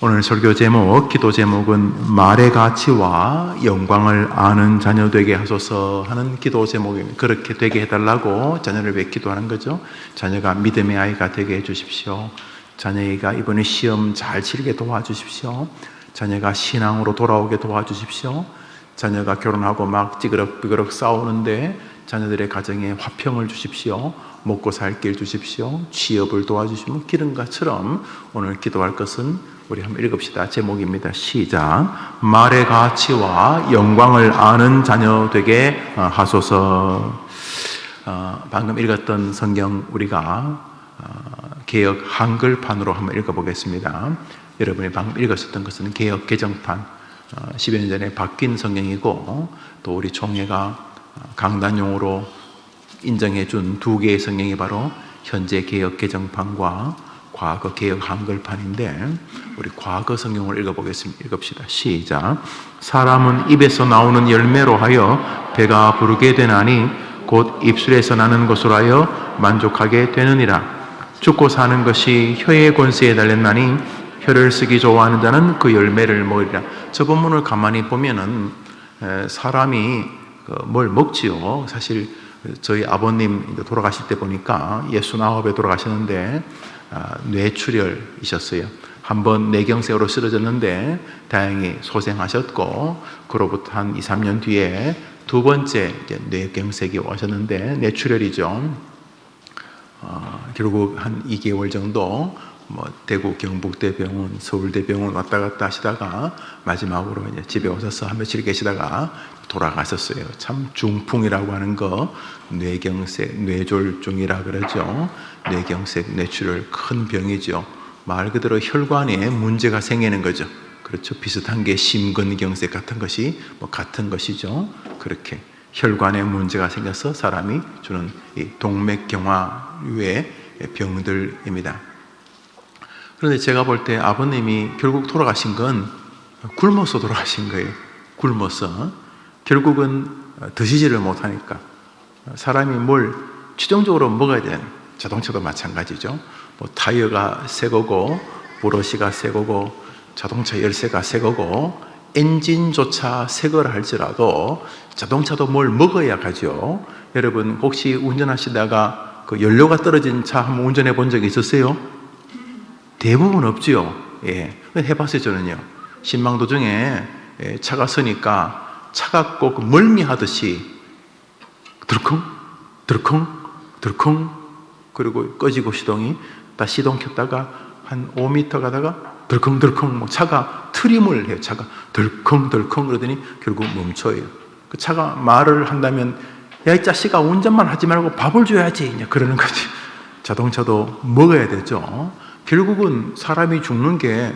오늘 설교 제목, 기도 제목은 말의 가치와 영광을 아는 자녀 되게 하소서 하는 기도 제목입니다. 그렇게 되게 해달라고 자녀를 왜 기도하는 거죠? 자녀가 믿음의 아이가 되게 해주십시오. 자녀가 이번에 시험 잘 치르게 도와주십시오. 자녀가 신앙으로 돌아오게 도와주십시오. 자녀가 결혼하고 막 찌그럭비그럭 싸우는데 자녀들의 가정에 화평을 주십시오. 먹고 살 길 주십시오. 취업을 도와주시면 기름과처럼 오늘 기도할 것은 우리 한번 읽읍시다. 제목입니다. 시작. 말의 가치와 영광을 아는 자녀 되게 하소서. 방금 읽었던 성경 우리가 개역 한글판으로 한번 읽어보겠습니다. 여러분이 방금 읽었었던 것은 개역 개정판 10여 년 전에 바뀐 성경이고, 또 우리 총회가 강단용으로 인정해 준 두 개의 성경이 바로 현재 개역 개정판과 과거 개역 한글판인데, 우리 과거 성경을 읽어보겠습니다. 읽읍시다. 시작. 사람은 입에서 나오는 열매로 하여 배가 부르게 되나니 곧 입술에서 나는 것으로 하여 만족하게 되느니라. 죽고 사는 것이 혀의 권세에 달렸나니 혀를 쓰기 좋아하는 자는 그 열매를 먹으리라. 저 본문을 가만히 보면은 사람이 뭘 먹지요. 사실 저희 아버님 돌아가실 때 보니까 69에 돌아가셨는데 뇌출혈이셨어요. 한번 뇌경색으로 쓰러졌는데 다행히 소생하셨고, 그로부터 한 2, 3년 뒤에 두 번째 뇌경색이 오셨는데 뇌출혈이죠. 결국 한 2개월 정도 대구 경북대병원, 서울대병원 왔다 갔다 하시다가 마지막으로 이제 집에 오셔서 한 며칠 계시다가 돌아가셨어요. 참 중풍이라고 하는 거, 뇌경색, 뇌졸중이라 그러죠. 뇌경색, 뇌출혈 큰 병이죠. 말 그대로 혈관에 문제가 생기는 거죠. 그렇죠. 비슷한 게 심근경색 같은 것이 같은 것이죠. 그렇게 혈관에 문제가 생겨서 사람이 주는 이 동맥경화류의 병들입니다. 그런데 제가 볼 때 아버님이 결국 돌아가신 건 굶어서 돌아가신 거예요. 굶어서. 결국은 드시지를 못하니까. 사람이 뭘 최종적으로 먹어야 되는, 자동차도 마찬가지죠. 타이어가 새 거고, 브러시가 새 거고, 자동차 열쇠가 새 거고, 엔진조차 새 거라 할지라도 자동차도 뭘 먹어야 가죠. 여러분 혹시 운전하시다가 그 연료가 떨어진 차 한번 운전해 본 적이 있으세요? 대부분 없지요. 예, 해봤어요. 저는요. 신망도 중에 차가 서니까 차가 꼭 멀미하듯이 들컹 들컹 들컹, 그리고 꺼지고 시동이, 다 시동 켰다가 한 5m 가다가 덜컹덜컹, 차가 트림을 해요. 차가 덜컹덜컹 그러더니 결국 멈춰요. 그 차가 말을 한다면 야, 이 자식아, 운전만 하지 말고 밥을 줘야지, 이제 그러는 거지. 자동차도 먹어야 되죠. 결국은 사람이 죽는 게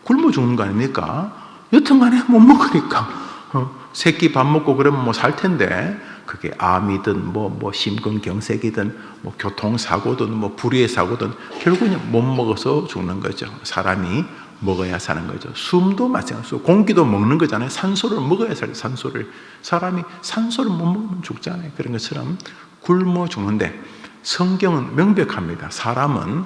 굶어 죽는 거 아닙니까? 여튼간에 못 먹으니까. 새끼 밥 먹고 그러면 살 텐데, 그게 암이든 심근경색이든 교통사고든 불의의 사고든 결국은 못 먹어서 죽는 거죠. 사람이 먹어야 사는 거죠. 숨도 마찬가지고 공기도 먹는 거잖아요. 산소를 먹어야 살아요. 산소를. 사람이 산소를 못 먹으면 죽잖아요. 그런 것처럼 굶어 죽는데, 성경은 명백합니다. 사람은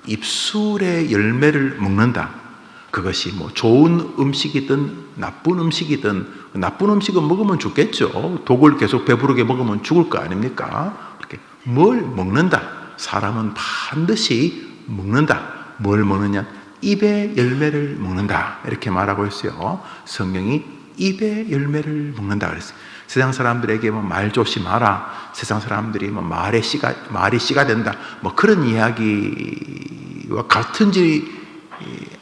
입술의 열매를 먹는다. 그것이 좋은 음식이든 나쁜 음식이든, 나쁜 음식은 먹으면 죽겠죠. 독을 계속 배부르게 먹으면 죽을 거 아닙니까? 이렇게 뭘 먹는다. 사람은 반드시 먹는다. 뭘 먹느냐? 입의 열매를 먹는다. 이렇게 말하고 있어요. 성경이 입의 열매를 먹는다 그랬어요. 세상 사람들에게 말 조심하라. 세상 사람들이 말이 씨가 된다. 그런 이야기와 같은지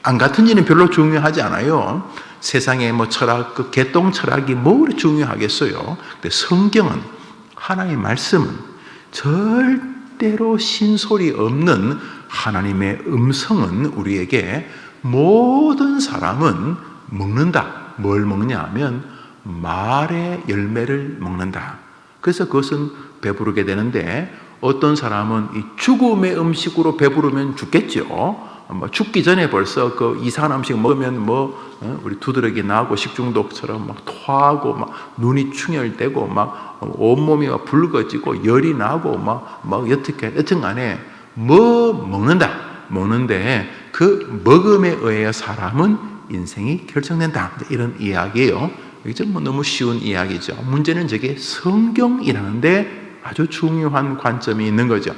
안 같은지는 별로 중요하지 않아요. 세상의 철학, 그 개똥 철학이 뭐를 중요하겠어요. 근데 성경은, 하나님의 말씀은 절대로 신소리 없는 하나님의 음성은 우리에게 모든 사람은 먹는다. 뭘 먹냐 하면 말의 열매를 먹는다. 그래서 그것은 배부르게 되는데, 어떤 사람은 이 죽음의 음식으로 배부르면 죽겠죠. 죽기 전에 벌써 그 이상한 음식 먹으면 우리 두드러기 나고 식중독처럼 토하고 눈이 충혈되고 온몸이 붉어지고 열이 나고 여튼간에 먹는다. 먹는데 그 먹음에 의해 사람은 인생이 결정된다. 이런 이야기예요. 이게 너무 쉬운 이야기죠. 문제는 저게 성경이라는데 아주 중요한 관점이 있는 거죠.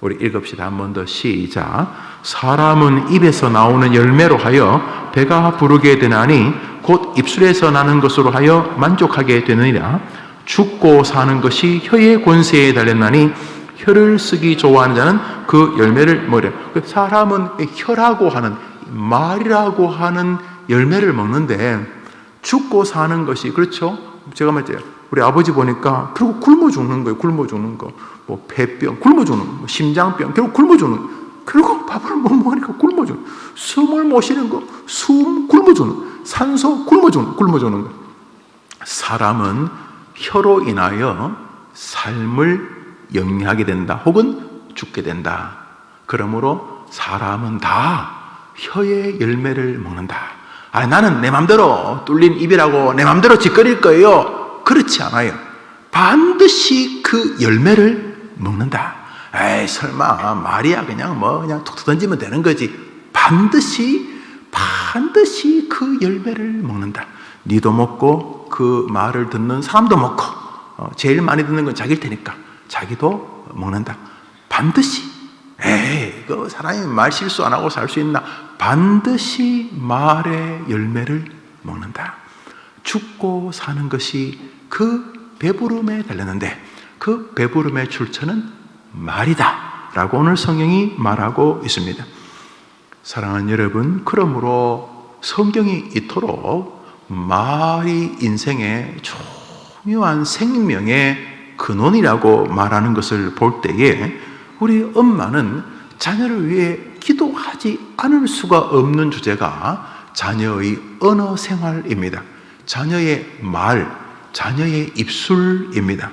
우리 읽읍시다. 한 번 더 시작. 사람은 입에서 나오는 열매로 하여 배가 부르게 되나니 곧 입술에서 나는 것으로 하여 만족하게 되느니라. 죽고 사는 것이 혀의 권세에 달렸나니 혀를 쓰기 좋아하는 자는 그 열매를 먹으려. 사람은 혀라고 하는, 말이라고 하는 열매를 먹는데 죽고 사는 것이, 그렇죠? 제가 말했죠. 우리 아버지 보니까 결국 굶어 죽는 거예요. 굶어 죽는 거. 뭐 폐병, 굶어 죽는 거. 심장병, 결국 굶어 죽는 거. 결국 밥을 못 먹으니까 굶어 죽는 거. 숨을 못 쉬는 거. 숨 굶어 죽는 거. 산소 굶어 죽는 거. 사람은 혀로 인하여 삶을 영위하게 된다. 혹은 죽게 된다. 그러므로 사람은 다 혀의 열매를 먹는다. 나는 내 맘대로 뚫린 입이라고 내 맘대로 짓거릴 거예요. 그렇지 않아요. 반드시 그 열매를 먹는다. 설마 말이야 그냥 툭 던지면 되는 거지. 반드시 그 열매를 먹는다. 니도 먹고 그 말을 듣는 사람도 먹고 제일 많이 듣는 건 자기일 테니까 자기도 먹는다. 반드시. 그 사람이 말 실수 안 하고 살 수 있나? 반드시 말의 열매를 먹는다. 죽고 사는 것이 그 배부름에 달렸는데 그 배부름의 출처는 말이다 라고 오늘 성경이 말하고 있습니다. 사랑하는 여러분, 그러므로 성경이 이토록 말이 인생의 중요한 생명의 근원이라고 말하는 것을 볼 때에 우리 엄마는 자녀를 위해 기도하지 않을 수가 없는 주제가 자녀의 언어 생활입니다. 자녀의 말, 자녀의 입술입니다.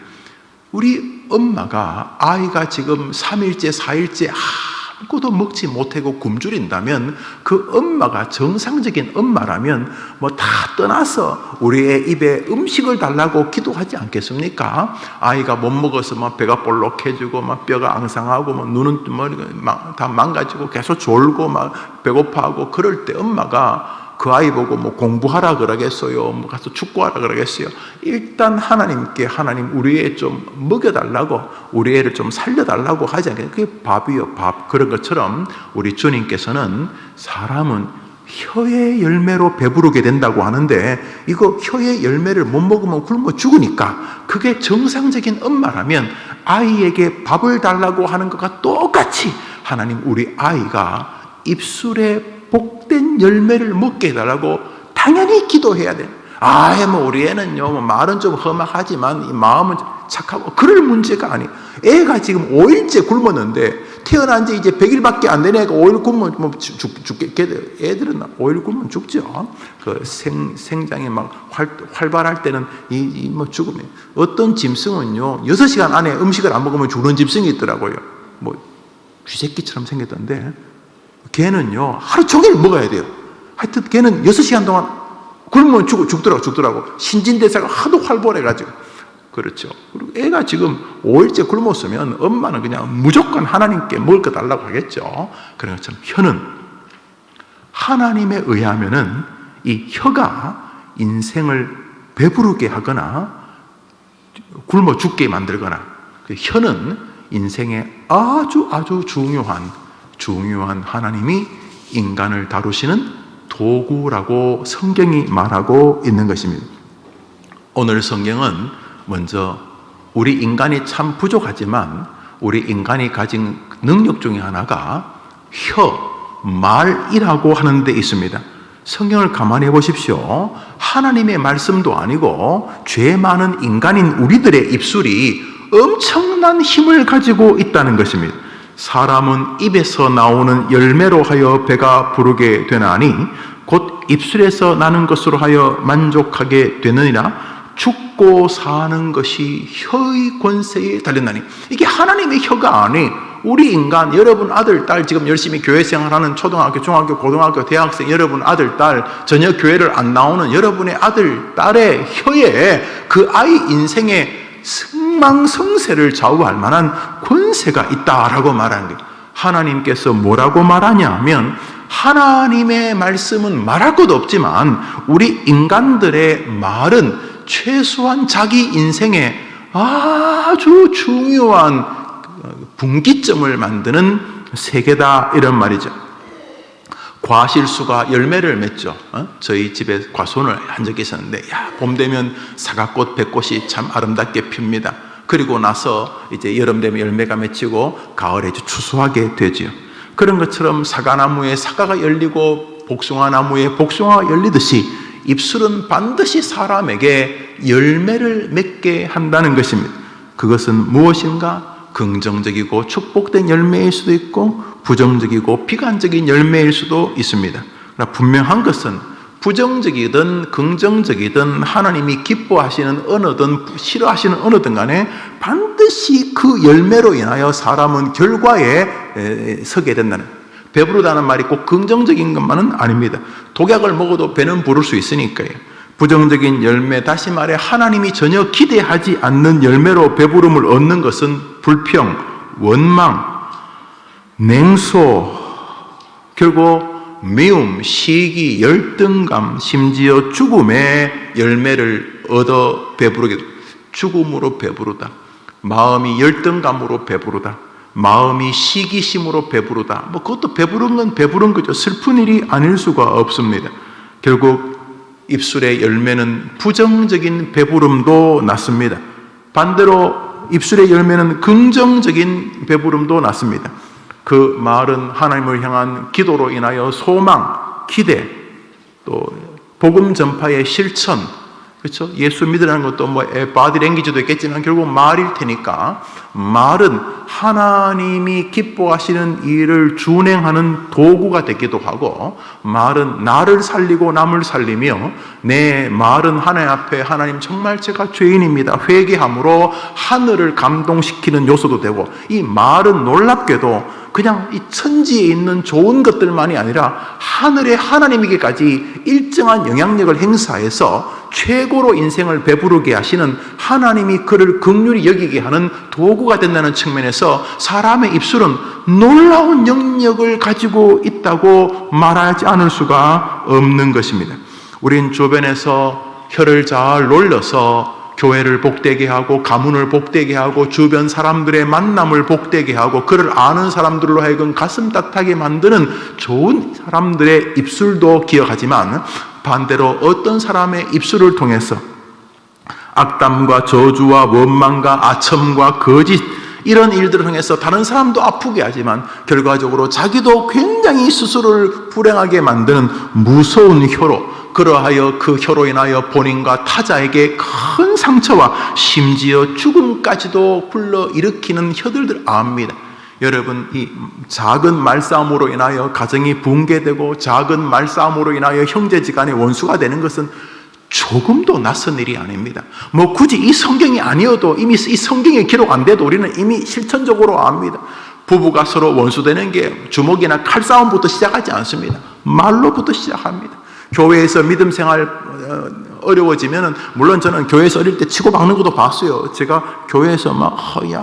우리 엄마가 아이가 지금 3일째, 4일째 아무것도 먹지 못하고 굶주린다면 그 엄마가 정상적인 엄마라면 다 떠나서 우리의 입에 음식을 달라고 기도하지 않겠습니까? 아이가 못 먹어서 배가 볼록해지고 뼈가 앙상하고 눈은 머리가 다 망가지고 계속 졸고 배고파하고 그럴 때 엄마가 그 아이 보고 공부하라 그러겠어요? 가서 축구하라 그러겠어요? 일단 하나님께 하나님 우리 애 좀 먹여달라고 우리 애를 좀 살려달라고 하지 않겠어요? 그게 밥이요, 밥. 그런 것처럼 우리 주님께서는 사람은 혀의 열매로 배부르게 된다고 하는데 이거 혀의 열매를 못 먹으면 굶어 죽으니까 그게 정상적인 엄마라면 아이에게 밥을 달라고 하는 것과 똑같이 하나님 우리 아이가 입술에 복된 열매를 먹게 해달라고 당연히 기도해야 돼. 우리 애는요, 말은 좀 험악하지만 이 마음은 착하고 그럴 문제가 아니에요. 애가 지금 5일째 굶었는데 태어난 지 이제 100일밖에 안 된 애가 5일 굶으면 죽겠게 애들은 5일 굶으면 죽죠. 그 생장이 활발할 때는 죽으면. 어떤 짐승은요, 6시간 안에 음식을 안 먹으면 죽는 짐승이 있더라고요. 쥐새끼처럼 생겼던데 걔는요 하루 종일 먹어야 돼요. 하여튼 걔는 6시간 동안 굶으면 죽더라고. 신진대사가 하도 활발해가지고. 그렇죠. 그리고 애가 지금 5일째 굶었으면 엄마는 그냥 무조건 하나님께 먹을 거 달라고 하겠죠. 그런 것처럼 혀는 하나님에 의하면은 이 혀가 인생을 배부르게 하거나 굶어 죽게 만들거나 혀는 인생에 아주 중요한 하나님이 인간을 다루시는 도구라고 성경이 말하고 있는 것입니다. 오늘 성경은 먼저 우리 인간이 참 부족하지만 우리 인간이 가진 능력 중에 하나가 말이라고 하는 데 있습니다. 성경을 가만히 보십시오. 하나님의 말씀도 아니고 죄 많은 인간인 우리들의 입술이 엄청난 힘을 가지고 있다는 것입니다. 사람은 입에서 나오는 열매로 하여 배가 부르게 되나니 곧 입술에서 나는 것으로 하여 만족하게 되느니라. 죽고 사는 것이 혀의 권세에 달렸나니. 이게 하나님의 혀가 아니 우리 인간, 여러분 아들, 딸 지금 열심히 교회 생활하는 초등학교, 중학교, 고등학교, 대학생 여러분 아들, 딸 전혀 교회를 안 나오는 여러분의 아들, 딸의 혀에 그 아이 인생의 승망성쇠를 좌우할 만한 권세가 있다라고 말하는 거예요. 하나님께서 뭐라고 말하냐 하면 하나님의 말씀은 말할 것도 없지만 우리 인간들의 말은 최소한 자기 인생에 아주 중요한 분기점을 만드는 세계다, 이런 말이죠. 과실수가 열매를 맺죠. 저희 집에 과수원을 한 적이 있었는데, 봄 되면 사과꽃, 백꽃이 참 아름답게 핍니다. 그리고 나서 이제 여름 되면 열매가 맺히고 가을에 추수하게 되지요. 그런 것처럼 사과나무에 사과가 열리고 복숭아나무에 복숭아가 열리듯이 입술은 반드시 사람에게 열매를 맺게 한다는 것입니다. 그것은 무엇인가? 긍정적이고 축복된 열매일 수도 있고 부정적이고 비관적인 열매일 수도 있습니다. 그러나 분명한 것은 부정적이든 긍정적이든 하나님이 기뻐하시는 언어든 싫어하시는 언어든 간에 반드시 그 열매로 인하여 사람은 결과에 서게 된다는, 배부르다는 말이 꼭 긍정적인 것만은 아닙니다. 독약을 먹어도 배는 부를 수 있으니까요. 부정적인 열매, 다시 말해 하나님이 전혀 기대하지 않는 열매로 배부름을 얻는 것은 불평, 원망, 냉소, 결국 미움, 시기, 열등감, 심지어 죽음의 열매를 얻어 배부르게, 죽음으로 배부르다, 마음이 열등감으로 배부르다, 마음이 시기심으로 배부르다, 그것도 배부른 건 배부른 거죠. 슬픈 일이 아닐 수가 없습니다. 결국 입술의 열매는 부정적인 배부름도 낳습니다. 반대로 입술의 열매는 긍정적인 배부름도 낳습니다. 그 말은 하나님을 향한 기도로 인하여 소망, 기대, 또 복음 전파의 실천, 그렇죠? 예수 믿으라는 것도 바디 랭귀지도 있겠지만 결국 말일 테니까, 말은 하나님이 기뻐하시는 일을 준행하는 도구가 되기도 하고, 말은 나를 살리고 남을 살리며, 내 말은 하나님 앞에 하나님 정말 제가 죄인입니다 회개함으로 하늘을 감동시키는 요소도 되고, 이 말은 놀랍게도 그냥 이 천지에 있는 좋은 것들만이 아니라 하늘의 하나님에게까지 일정한 영향력을 행사해서 최고로 인생을 배부르게 하시는, 하나님이 그를 긍휼히 여기게 하는 도구가 된다는 측면에서 사람의 입술은 놀라운 영역을 가지고 있다고 말하지 않을 수가 없는 것입니다. 우린 주변에서 혀를 잘 놀려서 교회를 복되게 하고 가문을 복되게 하고 주변 사람들의 만남을 복되게 하고 그를 아는 사람들로 하여금 가슴 따뜻하게 만드는 좋은 사람들의 입술도 기억하지만, 반대로 어떤 사람의 입술을 통해서 악담과 저주와 원망과 아첨과 거짓, 이런 일들을 통해서 다른 사람도 아프게 하지만 결과적으로 자기도 굉장히 스스로를 불행하게 만드는 무서운 혀로, 그러하여 그 혀로 인하여 본인과 타자에게 큰 상처와 심지어 죽음까지도 불러일으키는 혀들을 압니다. 여러분, 이 작은 말싸움으로 인하여 가정이 붕괴되고 작은 말싸움으로 인하여 형제지간의 원수가 되는 것은 조금도 낯선 일이 아닙니다. 굳이 이 성경이 아니어도, 이미 이 성경에 기록 안 돼도 우리는 이미 실천적으로 압니다. 부부가 서로 원수되는 게 주먹이나 칼싸움부터 시작하지 않습니다. 말로부터 시작합니다. 교회에서 믿음 생활 어려워지면은, 물론 저는 교회에서 어릴 때 치고 박는 것도 봤어요. 제가 교회에서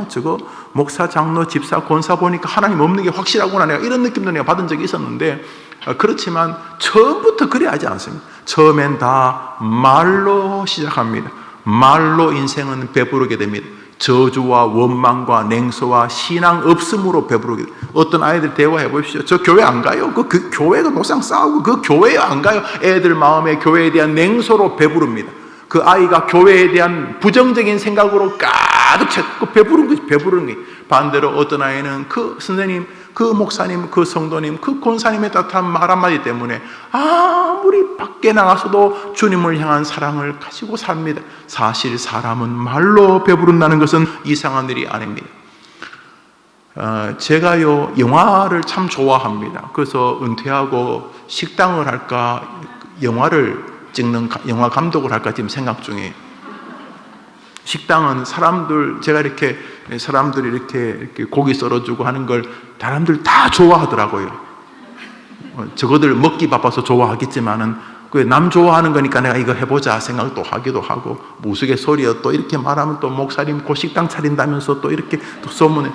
저거 목사, 장로, 집사, 권사 보니까 하나님 없는 게 확실하구나, 내가 이런 느낌도 내가 받은 적이 있었는데, 그렇지만 처음부터 그래 하지 않습니다. 처음엔 다 말로 시작합니다. 말로 인생은 배부르게 됩니다. 저주와 원망과 냉소와 신앙 없음으로 배부르게. 어떤 아이들 대화해 보십시오. 저 교회 안 가요. 그 교회가 노상 싸우고 그 교회에 안 가요. 애들 마음에 교회에 대한 냉소로 배부릅니다. 그 아이가 교회에 대한 부정적인 생각으로 가득 찼고 배부른 거지, 배부른 게. 반대로 어떤 아이는 그 선생님, 그 목사님, 그 성도님, 그 권사님의 따뜻한 말 한마디 때문에 아무리 밖에 나가서도 주님을 향한 사랑을 가지고 삽니다. 사실 사람은 말로 배부른다는 것은 이상한 일이 아닙니다. 제가요, 영화를 참 좋아합니다. 그래서 은퇴하고 식당을 할까, 영화를 찍는 영화 감독을 할까 지금 생각 중이에요. 식당은 제가 이렇게 사람들이 이렇게 고기 썰어주고 하는 걸 사람들 다 좋아하더라고요. 저거들 먹기 바빠서 좋아하겠지만은 남 좋아하는 거니까 내가 이거 해보자 생각도 하기도 하고, 우스갯소리여 또 이렇게 말하면 또 목사님 그 식당 차린다면서 또 이렇게 또 소문에,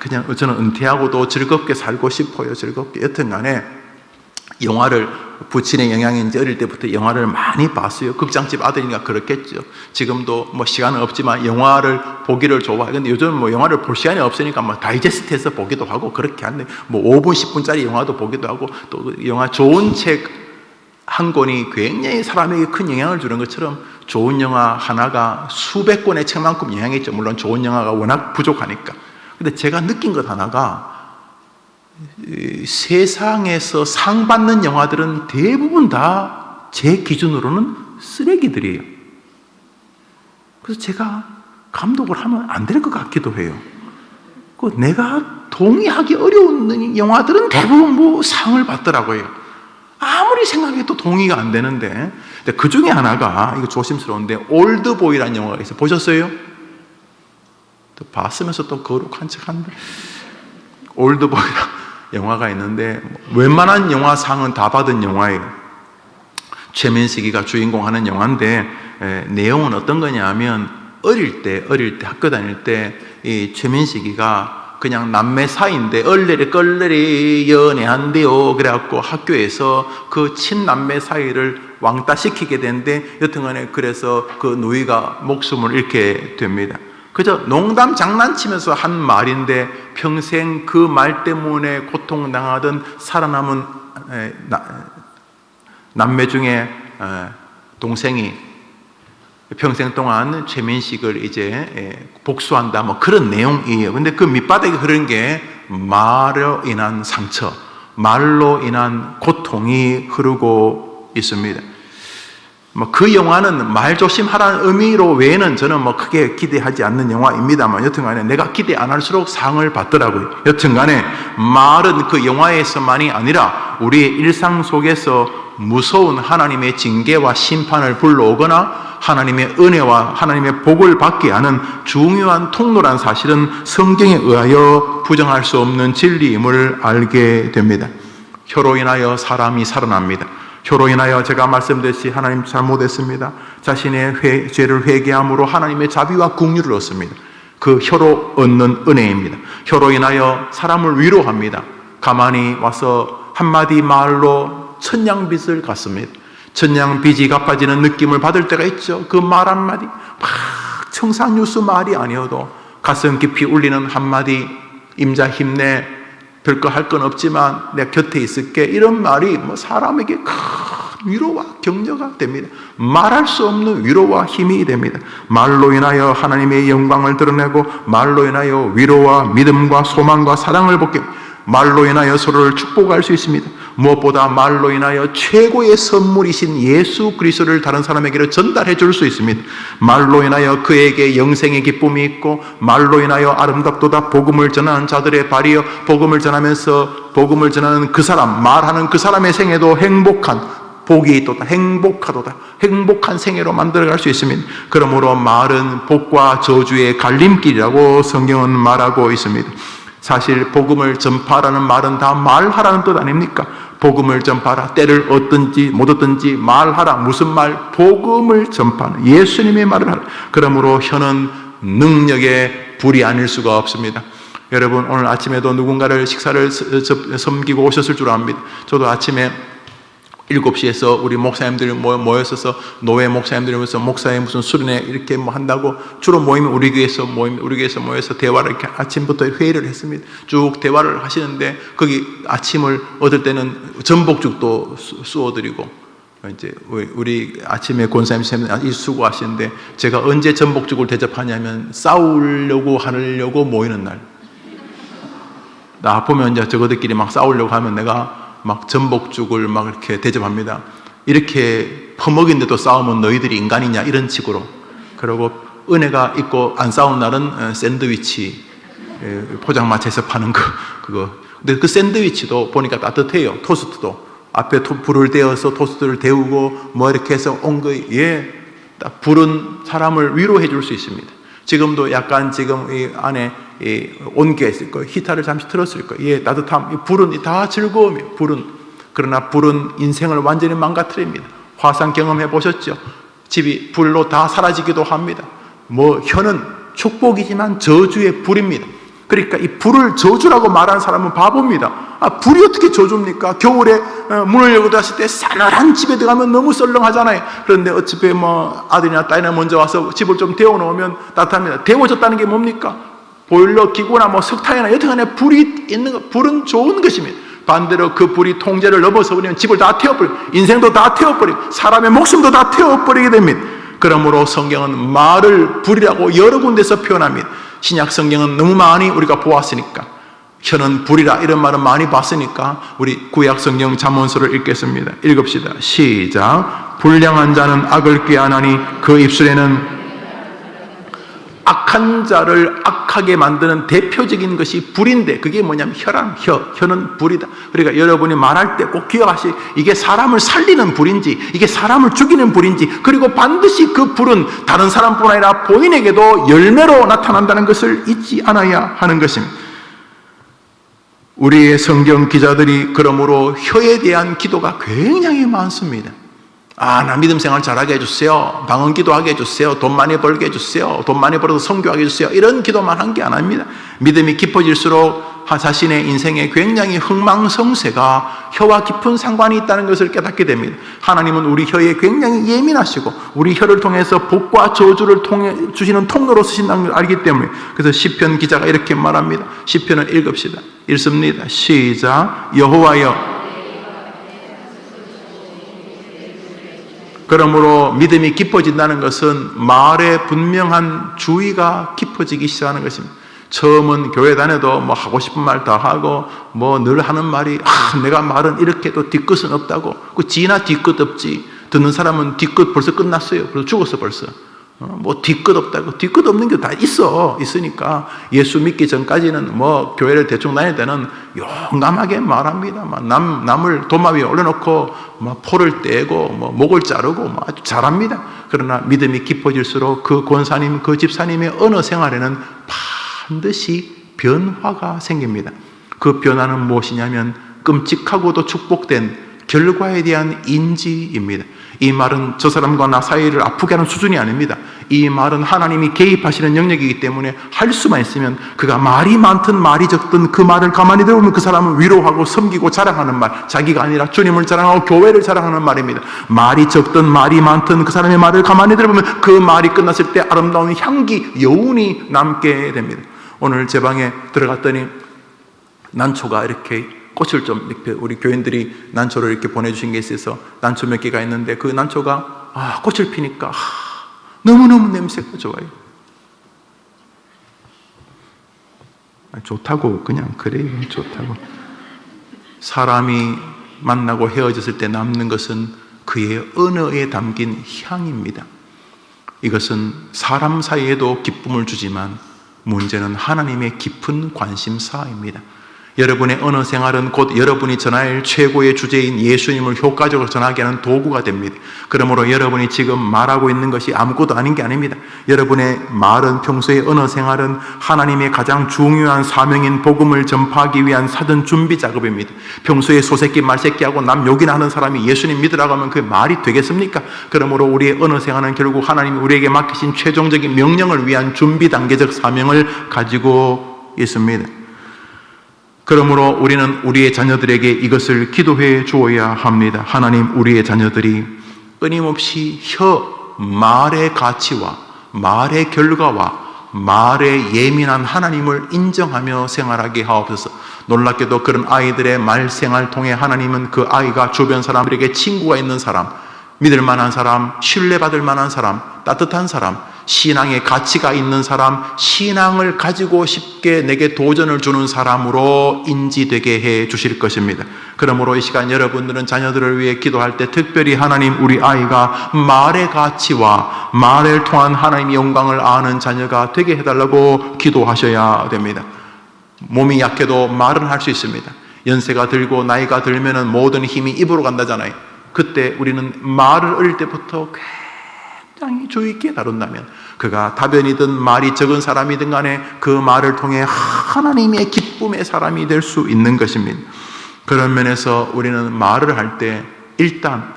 그냥 저는 은퇴하고도 즐겁게 살고 싶어요. 즐겁게. 여튼 간에 영화를 부친의 영향인지 어릴 때부터 영화를 많이 봤어요. 극장집 아들이니까 그렇겠죠. 지금도 뭐 시간은 없지만 영화를 보기를 좋아해요. 근데 요즘 뭐 영화를 볼 시간이 없으니까 뭐 다이제스트해서 보기도 하고 그렇게 한데 뭐 5분, 10분짜리 영화도 보기도 하고 또 영화 좋은 책 한 권이 굉장히 사람에게 큰 영향을 주는 것처럼 좋은 영화 하나가 수백 권의 책만큼 영향이 있죠. 물론 좋은 영화가 워낙 부족하니까. 근데 제가 느낀 것 하나가 세상에서 상 받는 영화들은 대부분 다 제 기준으로는 쓰레기들이에요. 그래서 제가 감독을 하면 안 될 것 같기도 해요. 내가 동의하기 어려운 영화들은 대부분 뭐 상을 받더라고요. 아무리 생각해도 동의가 안 되는데, 그 중에 하나가 이거 조심스러운데 올드보이라는 영화가 있어요. 보셨어요? 또 봤으면서 또 거룩한 척한다. 올드보이라는 영화가 있는데 웬만한 영화상은 다 받은 영화예요. 최민식이가 주인공 하는 영화인데 내용은 어떤 거냐면 어릴 때 학교 다닐 때 이 최민식이가 그냥 남매 사이인데 얼레리 껄레리 연애한대요. 그래갖고 학교에서 그 친남매 사이를 왕따시키게 되는데 여튼간에 그래서 그 누이가 목숨을 잃게 됩니다. 그저 농담 장난치면서 한 말인데 평생 그 말 때문에 고통당하던 살아남은 남매 중에 동생이 평생 동안 최민식을 이제 복수한다 뭐 그런 내용이에요. 근데 그 밑바닥에 흐르는 게 말로 인한 상처, 말로 인한 고통이 흐르고 있습니다. 뭐 그 영화는 말 조심하라는 의미로 외에는 저는 뭐 크게 기대하지 않는 영화입니다만 여튼간에 내가 기대 안 할수록 상을 받더라고요. 여튼간에 말은 그 영화에서만이 아니라 우리의 일상 속에서 무서운 하나님의 징계와 심판을 불러오거나 하나님의 은혜와 하나님의 복을 받게 하는 중요한 통로란 사실은 성경에 의하여 부정할 수 없는 진리임을 알게 됩니다. 혀로 인하여 사람이 살아납니다. 혀로 인하여 제가 말씀드렸듯이 하나님 잘못했습니다. 자신의 죄를 회개함으로 하나님의 자비와 긍휼을 얻습니다. 그 혀로 얻는 은혜입니다. 혀로 인하여 사람을 위로합니다. 가만히 와서 한마디 말로 천냥빚을 갚습니다. 천냥빚이 갚아지는 느낌을 받을 때가 있죠. 그 말 한마디 막 청산유수 말이 아니어도 가슴 깊이 울리는 한마디 임자 힘내 별거 할 건 없지만 내 곁에 있을게 이런 말이 뭐 사람에게 큰 위로와 격려가 됩니다. 말할 수 없는 위로와 힘이 됩니다. 말로 인하여 하나님의 영광을 드러내고 말로 인하여 위로와 믿음과 소망과 사랑을 받게 말로 인하여 서로를 축복할 수 있습니다. 무엇보다 말로 인하여 최고의 선물이신 예수 그리스도를 다른 사람에게 전달해 줄 수 있습니다. 말로 인하여 그에게 영생의 기쁨이 있고 말로 인하여 아름답도다 복음을 전하는 자들의 발이여 복음을 전하면서 복음을 전하는 그 사람 말하는 그 사람의 생애도 행복한 복이 있도다 행복하도다 행복한 생애로 만들어갈 수 있습니다. 그러므로 말은 복과 저주의 갈림길이라고 성경은 말하고 있습니다. 사실 복음을 전파하라는 말은 다 말하라는 뜻 아닙니까? 복음을 전파하라. 때를 얻든지 못 얻든지 말하라. 무슨 말? 복음을 전파하는 예수님의 말을 하라. 그러므로 혀는 능력의 불이 아닐 수가 없습니다. 여러분 오늘 아침에도 누군가를 식사를 섬기고 오셨을 줄 압니다. 저도 아침에 7시에서 우리 목사님들이 모였어서 노회 목사님들이 모여서 목사님 무슨 수련회 이렇게 뭐 한다고 주로 모이면 우리 교회에서 모여서 대화를 이렇게 아침부터 회의를 했습니다. 쭉 대화를 하시는데 거기 아침을 얻을 때는 전복죽도 쏘드리고 이제 우리 아침에 권사님 선생님 수고하시는데 제가 언제 전복죽을 대접하냐면 싸우려고 하려고 모이는 날. 나 보면 이제 저거들끼리 막 싸우려고 하면 내가 막 전복죽을 막 이렇게 대접합니다. 이렇게 퍼먹인데도 싸우면 너희들이 인간이냐 이런 식으로. 그리고 은혜가 있고 안 싸운 날은 샌드위치 포장마차에서 파는 그거. 근데 그 샌드위치도 보니까 따뜻해요. 토스트도 앞에 불을 데워서 토스트를 데우고 뭐 이렇게 해서 온 거에 딱 불은 사람을 위로해 줄 수 있습니다. 지금도 약간 지금 이 안에 이 온기가 있을 거예요. 히터를 잠시 틀었을 거예요. 예, 따뜻함. 이 불은 다 즐거움이에요. 불은. 그러나 불은 인생을 완전히 망가뜨립니다. 화상 경험해 보셨죠? 집이 불로 다 사라지기도 합니다. 뭐 혀는 축복이지만 저주의 불입니다. 그러니까 이 불을 저주라고 말하는 사람은 바보입니다. 불이 어떻게 저주입니까? 겨울에 문을 열고 닫았을 때 싸늘한 집에 들어가면 너무 썰렁하잖아요. 그런데 어차피 아들이나 딸이나 먼저 와서 집을 좀 데워놓으면 따뜻합니다. 데워졌다는 게 뭡니까? 보일러 기구나 석탄이나 여튼간에 불이 있는 거, 불은 좋은 것입니다. 반대로 그 불이 통제를 넘어서버리면 집을 다 태워버리고 인생도 다 태워버리고 사람의 목숨도 다 태워버리게 됩니다. 그러므로 성경은 말을 불이라고 여러 군데서 표현합니다. 신약 성경은 너무 많이 우리가 보았으니까, 혀는 불이라 이런 말은 많이 봤으니까 우리 구약 성경 잠언서를 읽겠습니다. 읽읍시다. 시작. 불량한 자는 악을 꾀하나니 그 입술에는, 악한 자를 악하게 만드는 대표적인 것이 불인데, 그게 뭐냐면 혀란, 혀는 불이다. 그러니까 여러분이 말할 때 꼭 기억하시, 이게 사람을 살리는 불인지 이게 사람을 죽이는 불인지, 그리고 반드시 그 불은 다른 사람뿐 아니라 본인에게도 열매로 나타난다는 것을 잊지 않아야 하는 것입니다. 우리의 성경 기자들이 그러므로 혀에 대한 기도가 굉장히 많습니다. 나 믿음 생활 잘하게 해주세요. 방언 기도하게 해주세요. 돈 많이 벌게 해주세요. 돈 많이 벌어서 선교하게 해주세요. 이런 기도만 한 게 아닙니다. 믿음이 깊어질수록 자신의 인생에 굉장히 흥망성쇠가 혀와 깊은 상관이 있다는 것을 깨닫게 됩니다. 하나님은 우리 혀에 굉장히 예민하시고 우리 혀를 통해서 복과 저주를 통해 주시는 통로로 쓰신다는 걸 알기 때문에, 그래서 시편 기자가 이렇게 말합니다. 시편을 읽읍시다. 읽습니다. 시작. 여호와여, 그러므로 믿음이 깊어진다는 것은 말에 분명한 주의가 깊어지기 시작하는 것입니다. 처음은 교회 다녀도 하고 싶은 말 다 하고 늘 하는 말이 내가 말은 이렇게 또 뒤끝은 없다고. 지나 뒤끝 없지. 듣는 사람은 뒤끝 벌써 끝났어요. 그래서 죽었어 벌써. 뒤끝 없다고. 뒤끝 없는 게 다 있으니까 예수 믿기 전까지는 교회를 대충 다닐 때는 용감하게 말합니다. 남을 도마 위에 올려놓고 포를 떼고 목을 자르고 아주 잘합니다. 그러나 믿음이 깊어질수록 그 권사님, 그 집사님의 언어 생활에는 반드시 변화가 생깁니다. 그 변화는 무엇이냐면 끔찍하고도 축복된 결과에 대한 인지입니다. 이 말은 저 사람과 나 사이를 아프게 하는 수준이 아닙니다. 이 말은 하나님이 개입하시는 영역이기 때문에 할 수만 있으면, 그가 말이 많든 말이 적든 그 말을 가만히 들어보면 그 사람을 위로하고 섬기고 자랑하는 말, 자기가 아니라 주님을 자랑하고 교회를 자랑하는 말입니다. 말이 적든 말이 많든 그 사람의 말을 가만히 들어보면 그 말이 끝났을 때 아름다운 향기, 여운이 남게 됩니다. 오늘 제 방에 들어갔더니 난초가 이렇게 꽃을 좀 이렇게 우리 교인들이 난초를 이렇게 보내주신 게 있어서 난초 몇 개가 있는데, 그 난초가 꽃을 피니까 너무너무 냄새가 좋아요. 좋다고 그냥 그래요. 좋다고. 사람이 만나고 헤어졌을 때 남는 것은 그의 언어에 담긴 향입니다. 이것은 사람 사이에도 기쁨을 주지만 문제는 하나님의 깊은 관심사입니다. 여러분의 언어 생활은 곧 여러분이 전할 최고의 주제인 예수님을 효과적으로 전하게 하는 도구가 됩니다. 그러므로 여러분이 지금 말하고 있는 것이 아무것도 아닌 게 아닙니다. 여러분의 말은, 평소의 언어 생활은 하나님의 가장 중요한 사명인 복음을 전파하기 위한 사전 준비 작업입니다. 평소에 소새끼 말새끼하고 남 욕이나 하는 사람이 예수님 믿으라고 하면 그게 말이 되겠습니까? 그러므로 우리의 언어 생활은 결국 하나님이 우리에게 맡기신 최종적인 명령을 위한 준비 단계적 사명을 가지고 있습니다. 그러므로 우리는 우리의 자녀들에게 이것을 기도해 주어야 합니다. 하나님, 우리의 자녀들이 끊임없이 말의 가치와 말의 결과와 말에 예민한 하나님을 인정하며 생활하게 하옵소서. 놀랍게도 그런 아이들의 말 생활 통해 하나님은 그 아이가 주변 사람들에게 친구가 있는 사람, 믿을 만한 사람, 신뢰받을 만한 사람, 따뜻한 사람, 신앙의 가치가 있는 사람, 신앙을 가지고 쉽게 내게 도전을 주는 사람으로 인지되게 해 주실 것입니다. 그러므로 이 시간 여러분들은 자녀들을 위해 기도할 때 특별히 하나님, 우리 아이가 말의 가치와 말을 통한 하나님의 영광을 아는 자녀가 되게 해달라고 기도하셔야 됩니다. 몸이 약해도 말은 할 수 있습니다. 연세가 들고 나이가 들면은 모든 힘이 입으로 간다잖아요. 그때 우리는 말을 어릴 때부터 굉장히 주의 있게 다룬다면, 그가 다변이든 말이 적은 사람이든 간에 그 말을 통해 하나님의 기쁨의 사람이 될 수 있는 것입니다. 그런 면에서 우리는 말을 할 때 일단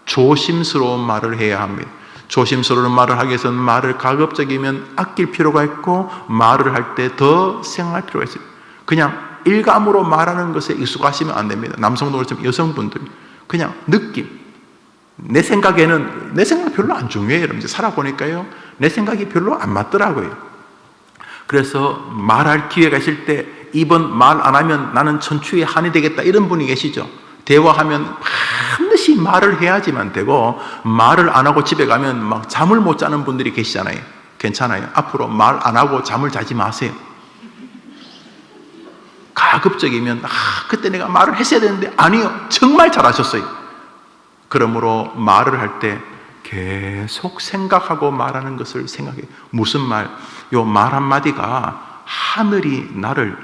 조심스러운 말을 해야 합니다. 조심스러운 말을 하기 위해서는 말을 가급적이면 아낄 필요가 있고 말을 할 때 더 생각할 필요가 있어요. 그냥 일감으로 말하는 것에 익숙하시면 안 됩니다. 남성도 그렇지만 여성분들 그냥 느낌. 내 생각 별로 안 중요해요. 여러분 살아보니까요. 내 생각이 별로 안 맞더라고요. 그래서 말할 기회가 있을 때 이번 말 안 하면 나는 천추의 한이 되겠다 이런 분이 계시죠. 대화하면 반드시 말을 해야지만 되고 말을 안 하고 집에 가면 막 잠을 못 자는 분들이 계시잖아요. 괜찮아요. 앞으로 말 안 하고 잠을 자지 마세요. 가급적이면 그때 내가 말을 했어야 되는데 아니요. 정말 잘하셨어요. 그러므로 말을 할 때 계속 생각하고 말하는 것을 생각해요. 무슨 말? 요 말 한마디가 하늘이 나를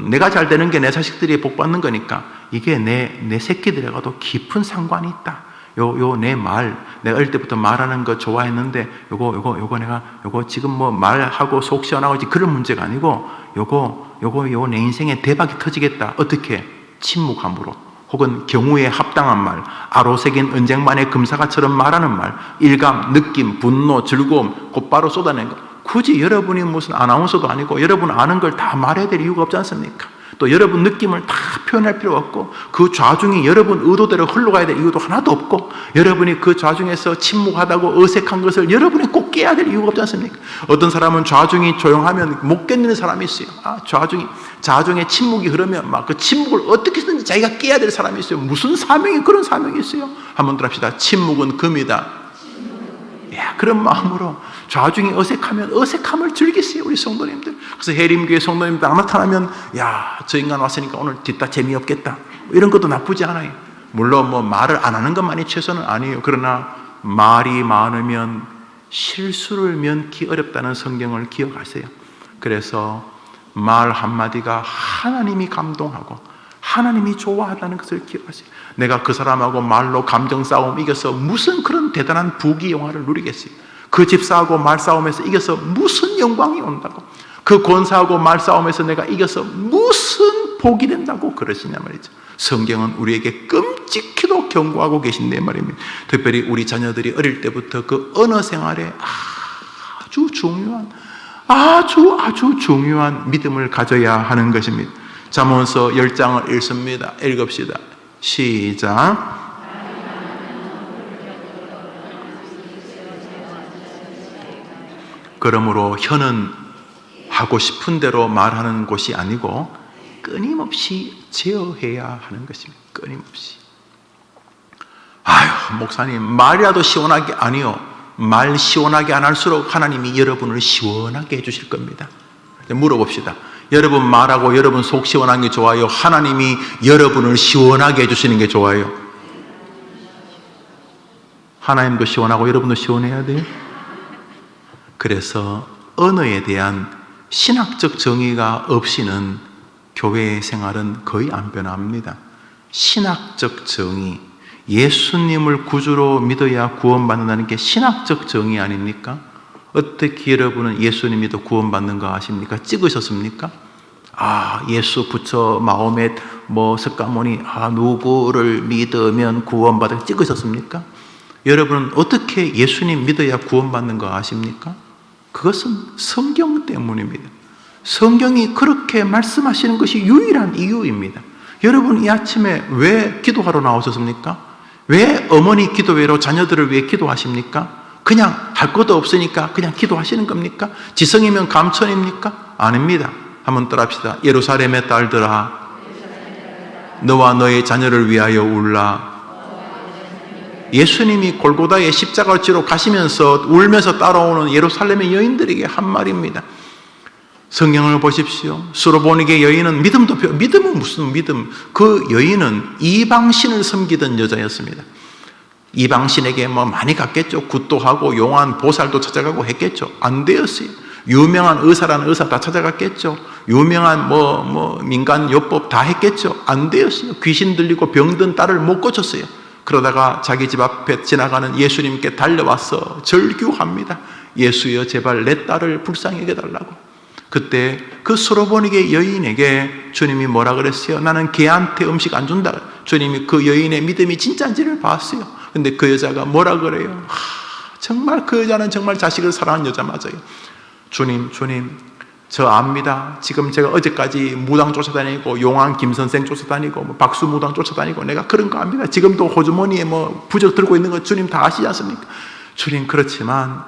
내가 잘 되는 게 내 자식들이 복 받는 거니까 이게 내 새끼들하고도 깊은 상관이 있다. 요 내 말, 내가 어릴 때부터 말하는 거 좋아했는데 요거 지금 뭐 말하고 속 시원하고 그런 문제가 아니고 요거 내 인생에 대박이 터지겠다. 어떻게? 침묵함으로 혹은 경우에 합당한 말, 아로새긴 은쟁반의 금사과처럼 말하는 말, 일감, 느낌, 분노, 즐거움 곧바로 쏟아내는 거. 굳이 여러분이 무슨 아나운서도 아니고 여러분 아는 걸 다 말해야 될 이유가 없지 않습니까? 또 여러분 느낌을 다 표현할 필요가 없고 그 좌중이 여러분 의도대로 흘러가야 될 이유도 하나도 없고 여러분이 그 좌중에서 침묵하다고 어색한 것을 여러분이 꼭 깨야 될 이유가 없지 않습니까? 어떤 사람은 좌중이 조용하면 못 견디는 사람이 있어요. 좌중에 침묵이 흐르면 막 그 침묵을 어떻게든지 자기가 깨야 될 사람이 있어요. 무슨 사명이 그런 사명이 있어요? 한번 더 합시다. 침묵은 금이다. 그런 마음으로 좌중이 어색하면 어색함을 즐기세요. 우리 성도님들. 그래서 해림교회 성도님들 딱 나타나면 저 인간 왔으니까 오늘 뒷다 재미없겠다 이런 것도 나쁘지 않아요. 물론 뭐 말을 안 하는 것만이 최선은 아니에요. 그러나 말이 많으면 실수를 면키 어렵다는 성경을 기억하세요. 그래서 말 한마디가 하나님이 감동하고 하나님이 좋아하다는 것을 기억하세요. 내가 그 사람하고 말로 감정 싸움 이겨서 무슨 그런 대단한 부귀영화를 누리겠어요. 그 집사하고 말싸움에서 이겨서 무슨 영광이 온다고, 그 권사하고 말싸움에서 내가 이겨서 무슨 복이 된다고 그러시냐 말이죠. 성경은 우리에게 끔찍히도 경고하고 계신데 말입니다. 특별히 우리 자녀들이 어릴 때부터 그 언어 생활에 아주 중요한 믿음을 가져야 하는 것입니다. 잠언서 10장을 읽습니다. 읽읍시다. 시작. 그러므로 혀는 하고 싶은 대로 말하는 곳이 아니고 끊임없이 제어해야 하는 것입니다. 끊임없이. 목사님 말이라도 시원하게, 아니요. 말 시원하게 안 할수록 하나님이 여러분을 시원하게 해주실 겁니다. 물어봅시다. 여러분 말하고 여러분 속 시원한 게 좋아요? 하나님이 여러분을 시원하게 해주시는 게 좋아요? 하나님도 시원하고 여러분도 시원해야 돼요? 그래서 언어에 대한 신학적 정의가 없이는 교회의 생활은 거의 안 변합니다. 신학적 정의, 예수님을 구주로 믿어야 구원받는다는 게 신학적 정의 아닙니까? 어떻게 여러분은 예수님 믿어 구원받는 거 아십니까? 찍으셨습니까? 예수 부처 마호멧 석가모니 누구를 믿으면 구원받아 찍으셨습니까? 여러분은 어떻게 예수님 믿어야 구원받는 거 아십니까? 그것은 성경 때문입니다. 성경이 그렇게 말씀하시는 것이 유일한 이유입니다. 여러분 이 아침에 왜 기도하러 나오셨습니까? 왜 어머니 기도회로 자녀들을 위해 기도하십니까? 그냥 할 것도 없으니까 그냥 기도하시는 겁니까? 지성이면 감천입니까? 아닙니다. 한번 따라합시다. 예루살렘의 딸들아, 너와 너의 자녀를 위하여 울라. 예수님이 골고다의 십자가를 지러 가시면서 울면서 따라오는 예루살렘의 여인들에게 한 말입니다. 성경을 보십시오. 수로보니게 여인은 믿음은 무슨 믿음? 그 여인은 이방신을 섬기던 여자였습니다. 이방신에게 많이 갔겠죠. 굿도 하고 용한 보살도 찾아가고 했겠죠. 안 되었어요. 유명한 의사라는 의사 다 찾아갔겠죠. 유명한 민간 요법 다 했겠죠. 안 되었어요. 귀신 들리고 병든 딸을 못 고쳤어요. 그러다가 자기 집 앞에 지나가는 예수님께 달려와서 절규합니다. 예수여, 제발 내 딸을 불쌍히 여겨달라고. 그때 그 수로보니게 여인에게 주님이 뭐라 그랬어요? 나는 걔한테 음식 안 준다. 주님이 그 여인의 믿음이 진짜인지를 봤어요. 근데 그 여자가 뭐라 그래요? 정말 그 여자는 정말 자식을 사랑하는 여자 맞아요. 주님, 저 압니다. 지금 제가 어제까지 무당 쫓아다니고 용왕 김선생 쫓아다니고 뭐 박수 무당 쫓아다니고 내가 그런 거 압니다. 지금도 호주머니에 뭐 부적 들고 있는 거 주님 다 아시지 않습니까? 주님, 그렇지만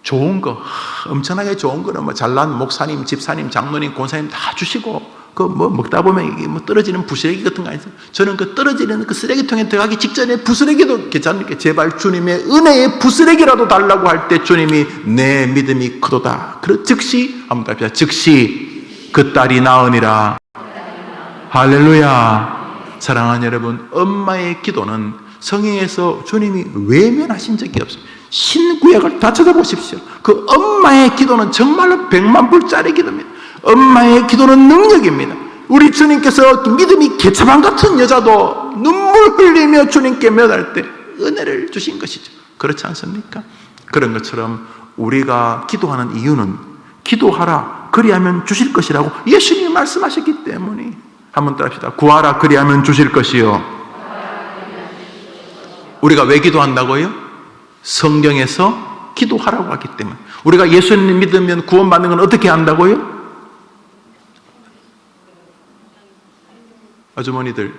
좋은 거, 엄청나게 좋은 거는 뭐 잘난 목사님, 집사님, 장로님, 권사님 다 주시고 그 뭐 먹다 보면 이게 뭐 떨어지는 부스레기 같은 거 아니죠? 저는 그 떨어지는 그 쓰레기통에 들어가기 직전에 부스레기도 괜찮으니까 제발 주님의 은혜의 부스레기라도 달라고 할 때 주님이 내 믿음이 크도다. 그 즉시 한번 답시다. 즉시 그 딸이 나으니라. 할렐루야. 사랑하는 여러분, 엄마의 기도는 성경에서 주님이 외면하신 적이 없어요. 신구약을 다 찾아보십시오. 그 엄마의 기도는 정말로 100만 불짜리 기도입니다. 엄마의 기도는 능력입니다. 우리 주님께서 믿음이 개차반 같은 여자도 눈물 흘리며 주님께 매달 때 은혜를 주신 것이죠. 그렇지 않습니까? 그런 것처럼 우리가 기도하는 이유는 기도하라 그리하면 주실 것이라고 예수님이 말씀하셨기 때문에 한번 따라합시다. 구하라 그리하면 주실 것이요. 우리가 왜 기도한다고요? 성경에서 기도하라고 하기 때문에. 우리가 예수님 믿으면 구원받는 건 어떻게 한다고요? 아주머니들,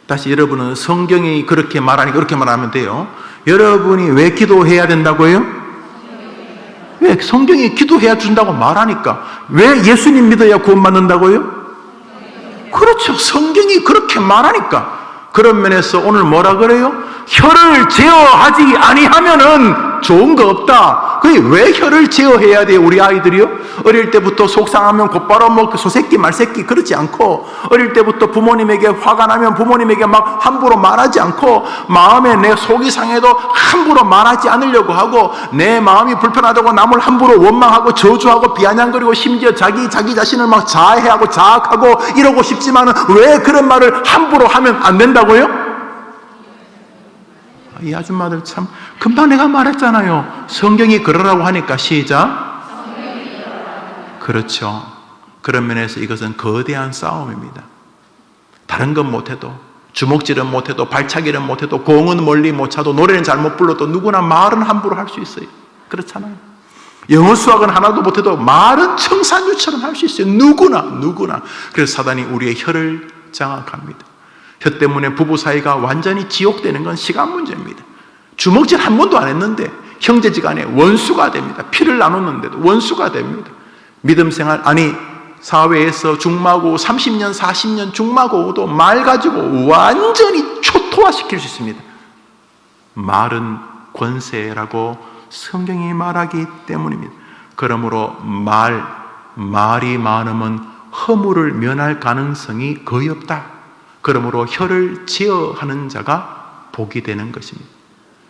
다시 여러분은 성경이 그렇게 말하니까 그렇게 말하면 돼요. 여러분이 왜 기도해야 된다고요? 왜? 성경이 기도해야 준다고 말하니까. 왜 예수님 믿어야 구원받는다고요? 그렇죠. 성경이 그렇게 말하니까. 그런 면에서 오늘 뭐라 그래요? 혀를 제어하지 아니하면은 좋은 거 없다. 그게 왜 혀를 제어해야 돼요? 우리 아이들이요? 어릴 때부터 속상하면 곧바로 뭐 소새끼 말새끼 그러지 않고, 어릴 때부터 부모님에게 화가 나면 부모님에게 막 함부로 말하지 않고, 마음에 내 속이 상해도 함부로 말하지 않으려고 하고, 내 마음이 불편하다고 남을 함부로 원망하고 저주하고 비아냥거리고 심지어 자기 자신을 막 자해하고 자학하고 이러고 싶지만은 왜 그런 말을 함부로 하면 안 된다고요? 이 아줌마들 참, 금방 내가 말했잖아요. 성경이 그러라고 하니까 시작. 그렇죠. 그런 면에서 이것은 거대한 싸움입니다. 다른 건 못해도, 주먹질은 못해도, 발차기는 못해도, 공은 멀리 못 차도, 노래는 잘못 불러도 누구나 말은 함부로 할 수 있어요. 그렇잖아요. 영어 수학은 하나도 못해도 말은 청산유처럼 할 수 있어요. 누구나. 그래서 사단이 우리의 혀를 장악합니다. 혀 때문에 부부 사이가 완전히 지옥되는 건 시간 문제입니다. 주먹질 한 번도 안 했는데 형제지간에 원수가 됩니다. 피를 나눴는데도 원수가 됩니다. 믿음 생활, 아니 사회에서 중마고 30년 40년 중마고도 말 가지고 완전히 초토화시킬 수 있습니다. 말은 권세라고 성경이 말하기 때문입니다. 그러므로 말이 많으면 허물을 면할 가능성이 거의 없다. 그러므로 혀를 제어하는 자가 복이 되는 것입니다.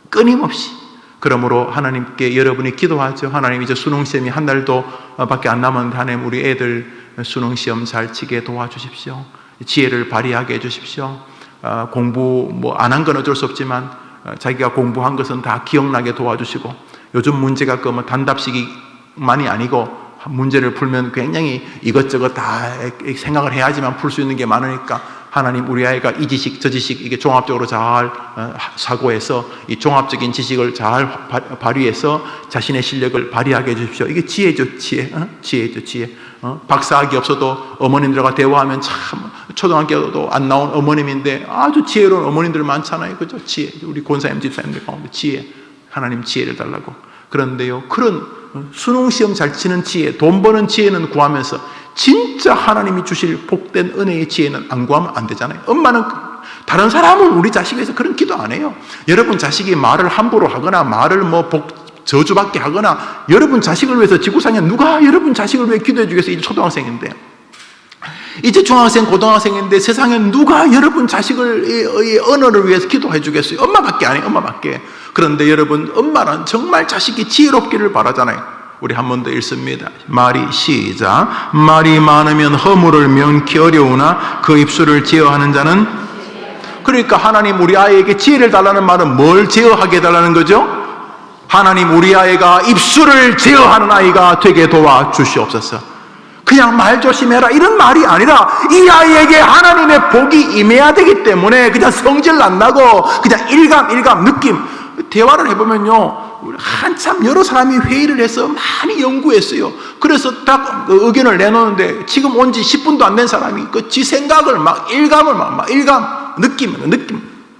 끊임없이. 그러므로 하나님께 여러분이 기도하죠. 하나님, 이제 수능시험이 한 달도 밖에 안 남았는데 하나님 우리 애들 수능시험 잘 치게 도와주십시오. 지혜를 발휘하게 해주십시오. 공부 뭐 안 한 건 어쩔 수 없지만 자기가 공부한 것은 다 기억나게 도와주시고, 요즘 문제가 그 뭐 단답식이만이 아니고 문제를 풀면 굉장히 이것저것 다 생각을 해야지만 풀 수 있는 게 많으니까 하나님 우리 아이가 이 지식 저 지식 이게 종합적으로 잘 사고해서 이 종합적인 지식을 잘 발휘해서 자신의 실력을 발휘하게 해주십시오. 이게 지혜죠. 지혜. 박사학위 없어도 어머님들과 대화하면 참 초등학교도 안 나온 어머님인데 아주 지혜로운 어머님들 많잖아요. 그죠? 지혜. 우리 권사님 집사님들 가운데 지혜. 하나님 지혜를 달라고. 그런데요, 그런 수능시험 잘 치는 지혜, 돈 버는 지혜는 구하면서 진짜 하나님이 주실 복된 은혜의 지혜는 안 구하면 안 되잖아요. 엄마는, 다른 사람은 우리 자식에 대해서 그런 기도 안 해요. 여러분 자식이 말을 함부로 하거나 말을 뭐 저주받게 하거나, 여러분 자식을 위해서 지구상에 누가 여러분 자식을 위해 기도해 주겠어요? 이제 초등학생인데, 이제 중학생, 고등학생인데 세상에 누가 여러분 자식의 언어를 위해서 기도해 주겠어요? 엄마밖에 안 해요. 엄마밖에. 그런데 여러분, 엄마는 정말 자식이 지혜롭기를 바라잖아요. 우리 한 번 더 읽습니다. 말이 시작. 말이 많으면 허물을 면키 어려우나 그 입술을 제어하는 자는. 그러니까 하나님 우리 아이에게 지혜를 달라는 말은 뭘 제어하게 해달라는 거죠? 하나님 우리 아이가 입술을 제어하는 아이가 되게 도와주시옵소서. 그냥 말 조심해라 이런 말이 아니라 이 아이에게 하나님의 복이 임해야 되기 때문에 그냥 성질 안 나고 그냥 일감 느낌, 대화를 해보면요, 한참 여러 사람이 회의를 해서 많이 연구했어요. 그래서 딱 의견을 내놓는데 지금 온 지 10분도 안 된 사람이 지 생각을 막 일감을 막 일감 느낌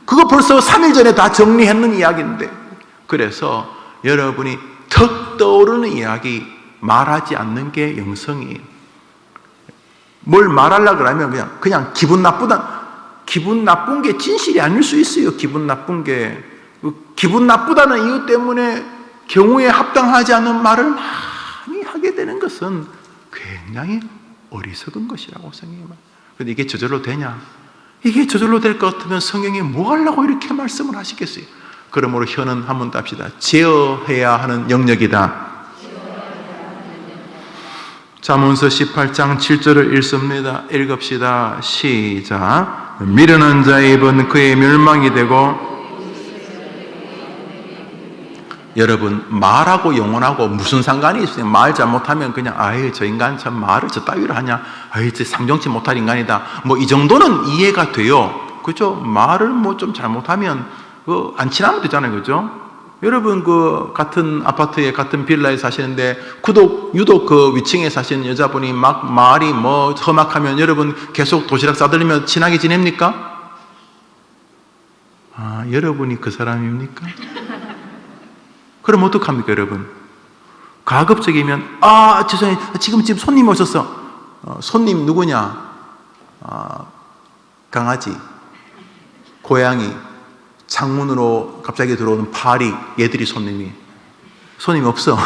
그거 벌써 3일 전에 다 정리했는 이야기인데, 그래서 여러분이 턱 떠오르는 이야기 말하지 않는 게 영성이에요. 뭘 말하려고 그러면 그냥 기분 나쁜 게 진실이 아닐 수 있어요. 기분 나쁘다는 이유 때문에 경우에 합당하지 않은 말을 많이 하게 되는 것은 굉장히 어리석은 것이라고 성경이 말해요. 그런데 이게 저절로 되냐? 이게 저절로 될 것 같으면 성경이 뭐 하려고 이렇게 말씀을 하시겠어요? 그러므로 혀는 한번 답시다. 제어해야 하는 영역이다. 잠언서 18장 7절을 읽습니다. 읽읍시다. 시작. 미련한 자의 입은 그의 멸망이 되고. 여러분, 말하고 영혼하고 무슨 상관이 있어요? 말 잘못하면 그냥 아유 저 인간 참 말을 저 따위로 하냐, 아유 저 상종치 못할 인간이다, 뭐 이 정도는 이해가 돼요. 그죠? 말을 뭐 좀 잘못하면 안 친하면 되잖아요. 그죠? 여러분 같은 아파트에 같은 빌라에 사시는데 유독 그 위층에 사시는 여자분이 막 말이 뭐 험악하면 여러분 계속 도시락 싸들리면 친하게 지냅니까? 여러분이 그 사람입니까? 그럼 어떡합니까, 여러분? 가급적이면 죄송해요, 지금 손님 오셨어. 손님 누구냐? 강아지, 고양이, 창문으로 갑자기 들어오는 파리, 얘들이 손님이 없어.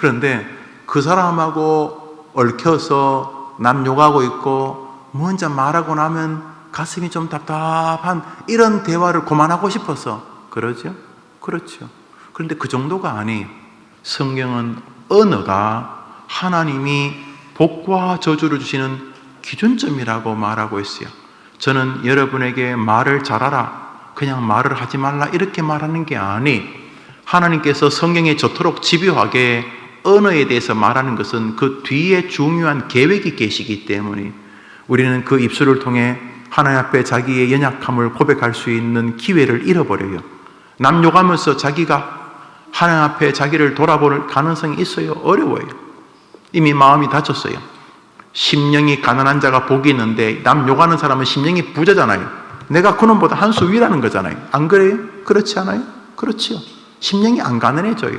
그런데 그 사람하고 얽혀서 남 욕하고 있고 먼저 말하고 나면 가슴이 좀 답답한 이런 대화를 그만하고 싶어서 그러죠? 그렇죠. 그런데 그 정도가 아니에요. 성경은 언어가 하나님이 복과 저주를 주시는 기준점이라고 말하고 있어요. 저는 여러분에게 말을 잘하라, 그냥 말을 하지 말라 이렇게 말하는 게 아니, 하나님께서 성경에 저토록 집요하게 언어에 대해서 말하는 것은 그 뒤에 중요한 계획이 계시기 때문에 우리는 그 입술을 통해 하나님 앞에 자기의 연약함을 고백할 수 있는 기회를 잃어버려요. 남 욕하면서 자기가 하나님 앞에 자기를 돌아볼 가능성이 있어요? 어려워요. 이미 마음이 다쳤어요. 심령이 가난한 자가 복이 있는데 남 욕하는 사람은 심령이 부자잖아요. 내가 그놈보다 한 수 위라는 거잖아요. 안 그래요? 그렇지 않아요? 그렇지요. 심령이 안 가난해져요.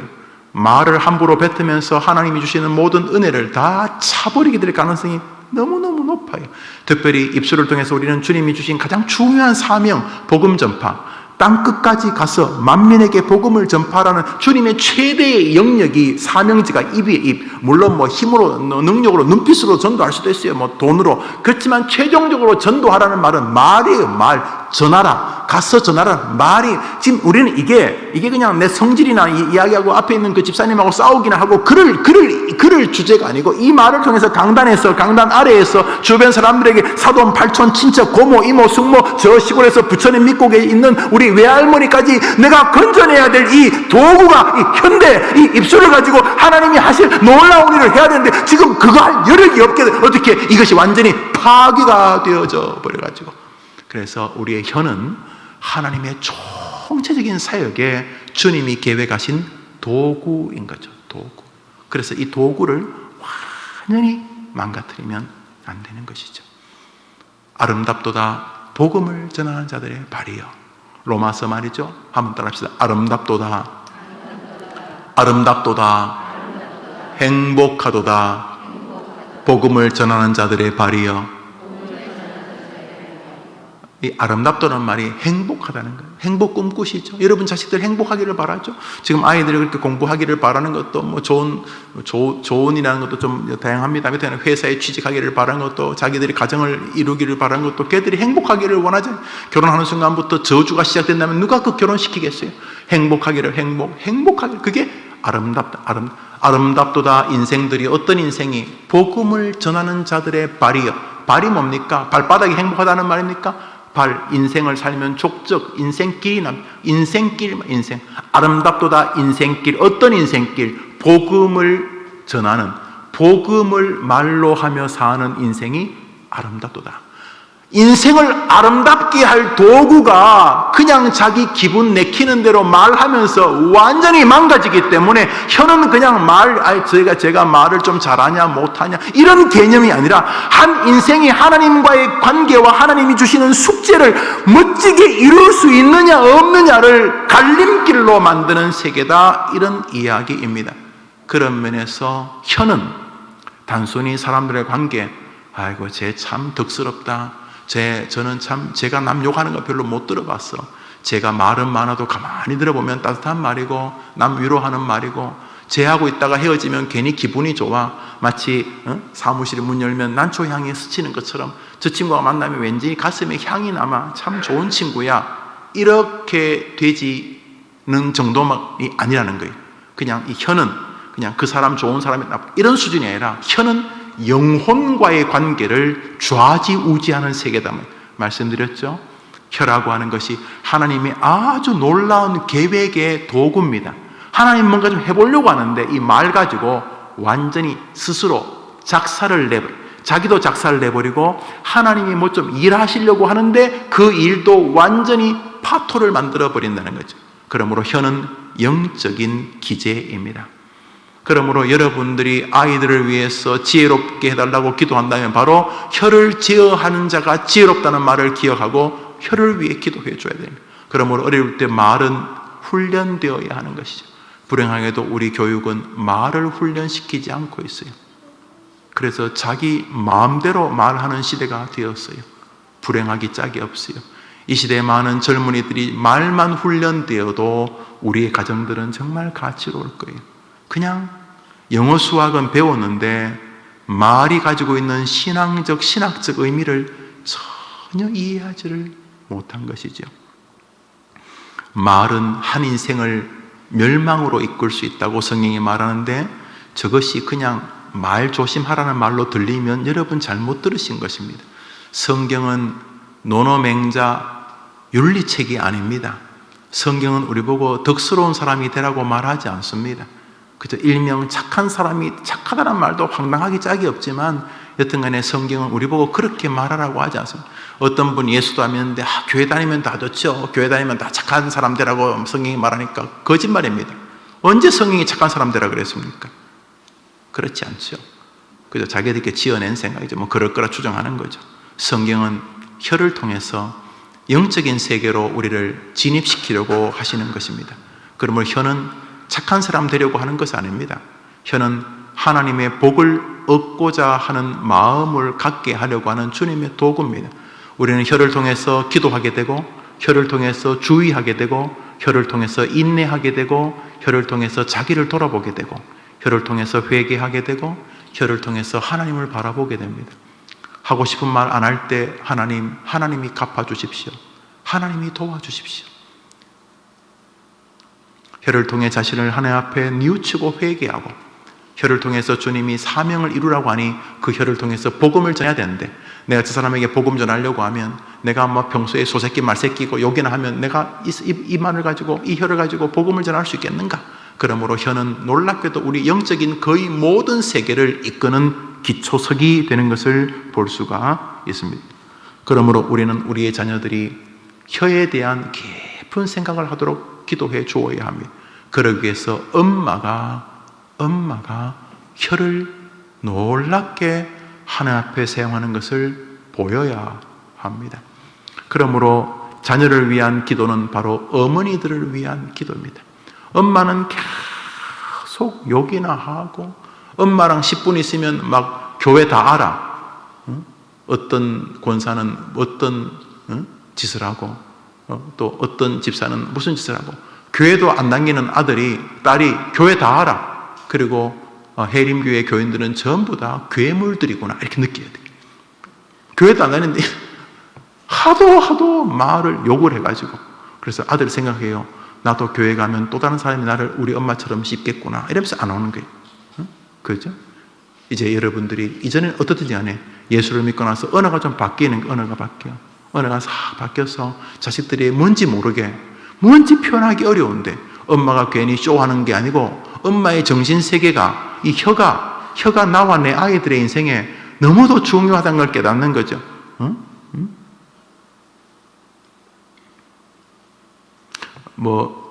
말을 함부로 뱉으면서 하나님이 주시는 모든 은혜를 다 차버리게 될 가능성이 너무너무 높아요. 특별히 입술을 통해서 우리는 주님이 주신 가장 중요한 사명, 복음 전파, 땅끝까지 가서 만민에게 복음을 전파하라는 주님의 최대의 영역이 사명지가 입이에요. 입. 물론 뭐 힘으로, 능력으로, 눈빛으로 전도할 수도 있어요. 뭐 돈으로. 그렇지만 최종적으로 전도하라는 말은 말이에요. 말. 전하라. 가서 전하라. 말이. 지금 우리는 이게 그냥 내 성질이나 이야기하고 앞에 있는 그 집사님하고 싸우기나 하고 그럴 주제가 아니고, 이 말을 통해서 강단 아래에서 주변 사람들에게 사돈, 팔촌, 친척, 고모, 이모, 숙모, 저 시골에서 부처님 믿고 있는 우리 외할머니까지 내가 건져내야 될 이 도구가, 이 현대, 이 입술을 가지고 하나님이 하실 놀라운 일을 해야 되는데 지금 그거 할 여력이 없게 돼. 어떻게 이것이 완전히 파괴가 되어져 버려가지고. 그래서 우리의 혀는 하나님의 총체적인 사역에 주님이 계획하신 도구인 거죠. 도구. 그래서 이 도구를 완전히 망가뜨리면 안 되는 것이죠. 아름답도다 복음을 전하는 자들의 발이요. 로마서 말이죠. 한번 따라합시다. 아름답도다. 아름답도다. 행복하도다. 복음을 전하는 자들의 발이요. 이 아름답다는 말이 행복하다는 거예요. 행복 꿈꾸시죠? 여러분 자식들 행복하기를 바라죠? 지금 아이들이 그렇게 공부하기를 바라는 것도 뭐 좋은이라는 것도 좀 다양합니다. 밑에는 회사에 취직하기를 바라는 것도, 자기들이 가정을 이루기를 바라는 것도, 걔들이 행복하기를 원하죠. 결혼하는 순간부터 저주가 시작된다면 누가 그 결혼시키겠어요? 행복하기를 행복하기를. 그게 아름답도다. 인생들이, 어떤 인생이? 복음을 전하는 자들의 발이요. 발이 뭡니까? 발바닥이 행복하다는 말입니까? 인생을 살면 족적, 인생길. 아름답도다 인생길. 어떤 인생길? 복음을 전하는, 복음을 말로 하며 사는 인생이 아름답도다. 인생을 아름답게 할 도구가 그냥 자기 기분 내키는 대로 말하면서 완전히 망가지기 때문에 혀는 그냥 제가 말을 좀 잘하냐 못하냐 이런 개념이 아니라 한 인생이 하나님과의 관계와 하나님이 주시는 숙제를 멋지게 이룰 수 있느냐 없느냐를 갈림길로 만드는 세계다, 이런 이야기입니다. 그런 면에서 혀는 단순히 사람들의 관계, 아이고 쟤 참 덕스럽다, 저는 참 제가 남 욕하는 거 별로 못 들어봤어, 제가 말은 많아도 가만히 들어보면 따뜻한 말이고 남 위로하는 말이고, 쟤하고 있다가 헤어지면 괜히 기분이 좋아, 마치 사무실에 문 열면 난초 향이 스치는 것처럼 저 친구가 만나면 왠지 가슴에 향이 남아, 참 좋은 친구야, 이렇게 되지는 정도만이 아니라는 거예요. 그냥 이 혀는 그냥 그 사람 좋은 사람이 나쁜 이런 수준이 아니라 혀는 영혼과의 관계를 좌지우지하는 세계다 말씀드렸죠. 혀라고 하는 것이 하나님의 아주 놀라운 계획의 도구입니다. 하나님 뭔가 좀 해보려고 하는데 이 말 가지고 완전히 스스로 자기도 작사를 내버리고 하나님이 뭐 좀 일하시려고 하는데 그 일도 완전히 파토를 만들어 버린다는 거죠. 그러므로 혀는 영적인 기제입니다. 그러므로 여러분들이 아이들을 위해서 지혜롭게 해달라고 기도한다면 바로 혀를 제어하는 자가 지혜롭다는 말을 기억하고 혀를 위해 기도해 줘야 됩니다. 그러므로 어릴 때 말은 훈련되어야 하는 것이죠. 불행하게도 우리 교육은 말을 훈련시키지 않고 있어요. 그래서 자기 마음대로 말하는 시대가 되었어요. 불행하기 짝이 없어요. 이 시대에 많은 젊은이들이 말만 훈련되어도 우리의 가정들은 정말 가치로울 거예요. 그냥 영어 수학은 배웠는데 말이 가지고 있는 신학적 의미를 전혀 이해하지를 못한 것이죠. 말은 한 인생을 멸망으로 이끌 수 있다고 성경이 말하는데, 저것이 그냥 말 조심하라는 말로 들리면 여러분 잘못 들으신 것입니다. 성경은 노노맹자 윤리책이 아닙니다. 성경은 우리 보고 덕스러운 사람이 되라고 말하지 않습니다. 그저 일명 착한 사람이, 착하다는 말도 황당하기 짝이 없지만 여튼간에 성경은 우리 보고 그렇게 말하라고 하지 않습니다. 어떤 분이 예수도 안 믿는데 교회 다니면 다 좋죠, 교회 다니면 다 착한 사람 되라고 성경이 말하니까 거짓말입니다. 언제 성경이 착한 사람 되라 그랬습니까? 그렇지 않죠. 그저 자기들께 지어낸 생각이죠. 뭐 그럴 거라 추정하는 거죠. 성경은 혀를 통해서 영적인 세계로 우리를 진입시키려고 하시는 것입니다. 그러므로 혀는 착한 사람 되려고 하는 것이 아닙니다. 혀는 하나님의 복을 얻고자 하는 마음을 갖게 하려고 하는 주님의 도구입니다. 우리는 혀를 통해서 기도하게 되고, 혀를 통해서 주의하게 되고, 혀를 통해서 인내하게 되고, 혀를 통해서 자기를 돌아보게 되고, 혀를 통해서 회개하게 되고, 혀를 통해서 하나님을 바라보게 됩니다. 하고 싶은 말 안 할 때 하나님이 갚아주십시오. 하나님이 도와주십시오. 혀를 통해 자신을 하나님 앞에 뉘우치고 회개하고, 혀를 통해서 주님이 사명을 이루라고 하니 그 혀를 통해서 복음을 전해야 되는데, 내가 저 사람에게 복음 전하려고 하면 내가 뭐 평소에 소새끼 말새끼고 욕이나 하면 내가 이 말을 가지고, 이 혀를 가지고 복음을 전할 수 있겠는가? 그러므로 혀는 놀랍게도 우리 영적인 거의 모든 세계를 이끄는 기초석이 되는 것을 볼 수가 있습니다. 그러므로 우리는 우리의 자녀들이 혀에 대한 깊은 생각을 하도록 기도해 주어야 합니다. 그러기 위해서 엄마가 혀를 놀랍게 하나님 앞에 사용하는 것을 보여야 합니다. 그러므로 자녀를 위한 기도는 바로 어머니들을 위한 기도입니다. 엄마는 계속 욕이나 하고, 엄마랑 10분 있으면 막 교회 다 알아. 어떤 권사는 어떤 짓을 하고, 또 어떤 집사는 무슨 짓을 하고, 교회도 안 다니는 딸이 교회 다 알아. 그리고 해림교회 교인들은 전부 다 괴물들이구나, 이렇게 느껴야 돼. 교회도 안 다니는데 하도 말을 욕을 해가지고, 그래서 아들 생각해요. 나도 교회 가면 또 다른 사람이 나를 우리 엄마처럼 씹겠구나, 이러면서 안 오는 거예요. 그렇죠? 이제 여러분들이 이전에는 어떻든지 간에 예수를 믿고 나서 언어가 좀 바뀌는, 언어가 싹 바뀌어서 자식들이 뭔지 모르게, 뭔지 표현하기 어려운데, 엄마가 괜히 쇼하는 게 아니고 엄마의 정신세계가, 이 혀가 나와 내 아이들의 인생에 너무도 중요하다는 걸 깨닫는 거죠. 뭐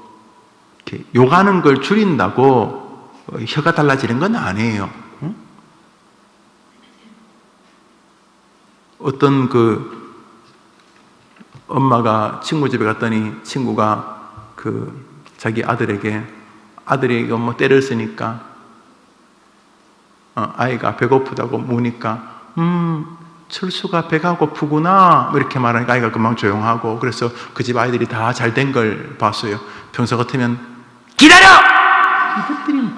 이렇게 욕하는 걸 줄인다고 혀가 달라지는 건 아니에요. 응? 어떤 그 엄마가 친구 집에 갔더니 친구가 그 자기 아들에게 아들이 이거 뭐 때를 쓰니까 아이가 배고프다고 묻으니까 철수가 배가 고프구나 이렇게 말하니까 아이가 금방 조용하고 그래서 그 집 아이들이 다 잘 된 걸 봤어요. 평소 같으면 기다려! 이것들이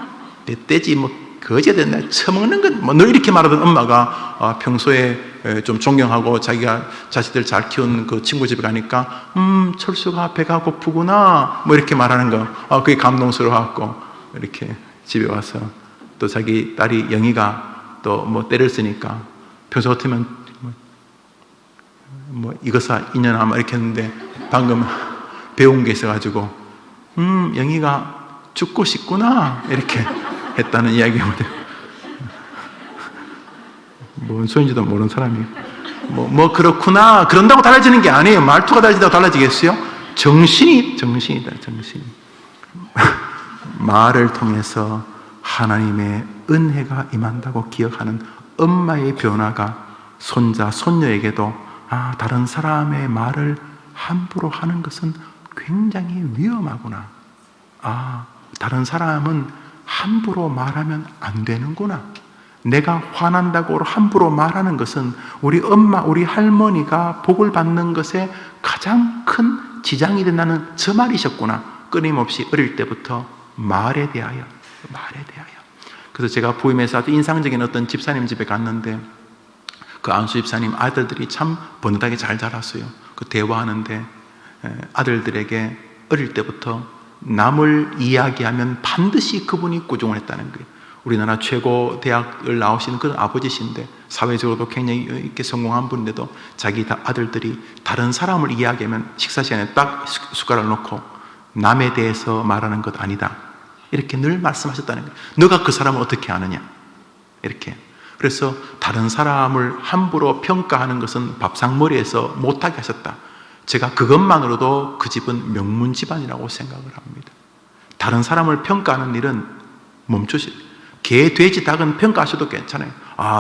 멧돼지 뭐 거지가 됐나 처먹는 건 뭐 늘 이렇게 말하던 엄마가 평소에 좀 존경하고 자기가 자식들 잘 키운 그 친구 집에 가니까 철수가 배가 고프구나 뭐 이렇게 말하는 거 그게 감동스러워갖고 이렇게 집에 와서 또 자기 딸이 영희가 또 뭐 때를 쓰니까 평소 같으면 뭐 이것사 인연하마 이렇게 했는데 방금 배운 게 있어가지고 영희가 죽고 싶구나 이렇게 했다는 이야기입니다. 뭔 소리인지도 모르는 사람이 뭐 그렇구나 그런다고 달라지는 게 아니에요. 말투가 달라진다고 달라지겠어요? 정신이다 정신. 말을 통해서 하나님의 은혜가 임한다고 기억하는 엄마의 변화가 손자, 손녀에게도 다른 사람의 말을 함부로 하는 것은 굉장히 위험하구나. 다른 사람은 함부로 말하면 안 되는구나. 내가 화난다고 함부로 말하는 것은 우리 엄마, 우리 할머니가 복을 받는 것에 가장 큰 지장이 된다는 저 말이셨구나. 끊임없이 어릴 때부터 말에 대하여. 그래서 제가 부임해서 아주 인상적인 어떤 집사님 집에 갔는데 그 안수 집사님 아들들이 참 번듯하게 잘 자랐어요. 그 대화하는데 아들들에게 어릴 때부터 남을 이야기하면 반드시 그분이 꾸중을 했다는 거예요. 우리나라 최고 대학을 나오신 그런 아버지신데 사회적으로도 굉장히 이렇게 성공한 분인데도 자기 아들들이 다른 사람을 이야기하면 식사 시간에 딱 숟가락을 놓고 남에 대해서 말하는 것 아니다. 이렇게 늘 말씀하셨다는 거예요. 너가 그 사람을 어떻게 아느냐? 이렇게. 그래서 다른 사람을 함부로 평가하는 것은 밥상머리에서 못하게 하셨다. 제가 그것만으로도 그 집은 명문 집안이라고 생각을 합니다. 다른 사람을 평가하는 일은 멈추시. 개, 돼지, 닭은 평가하셔도 괜찮아요.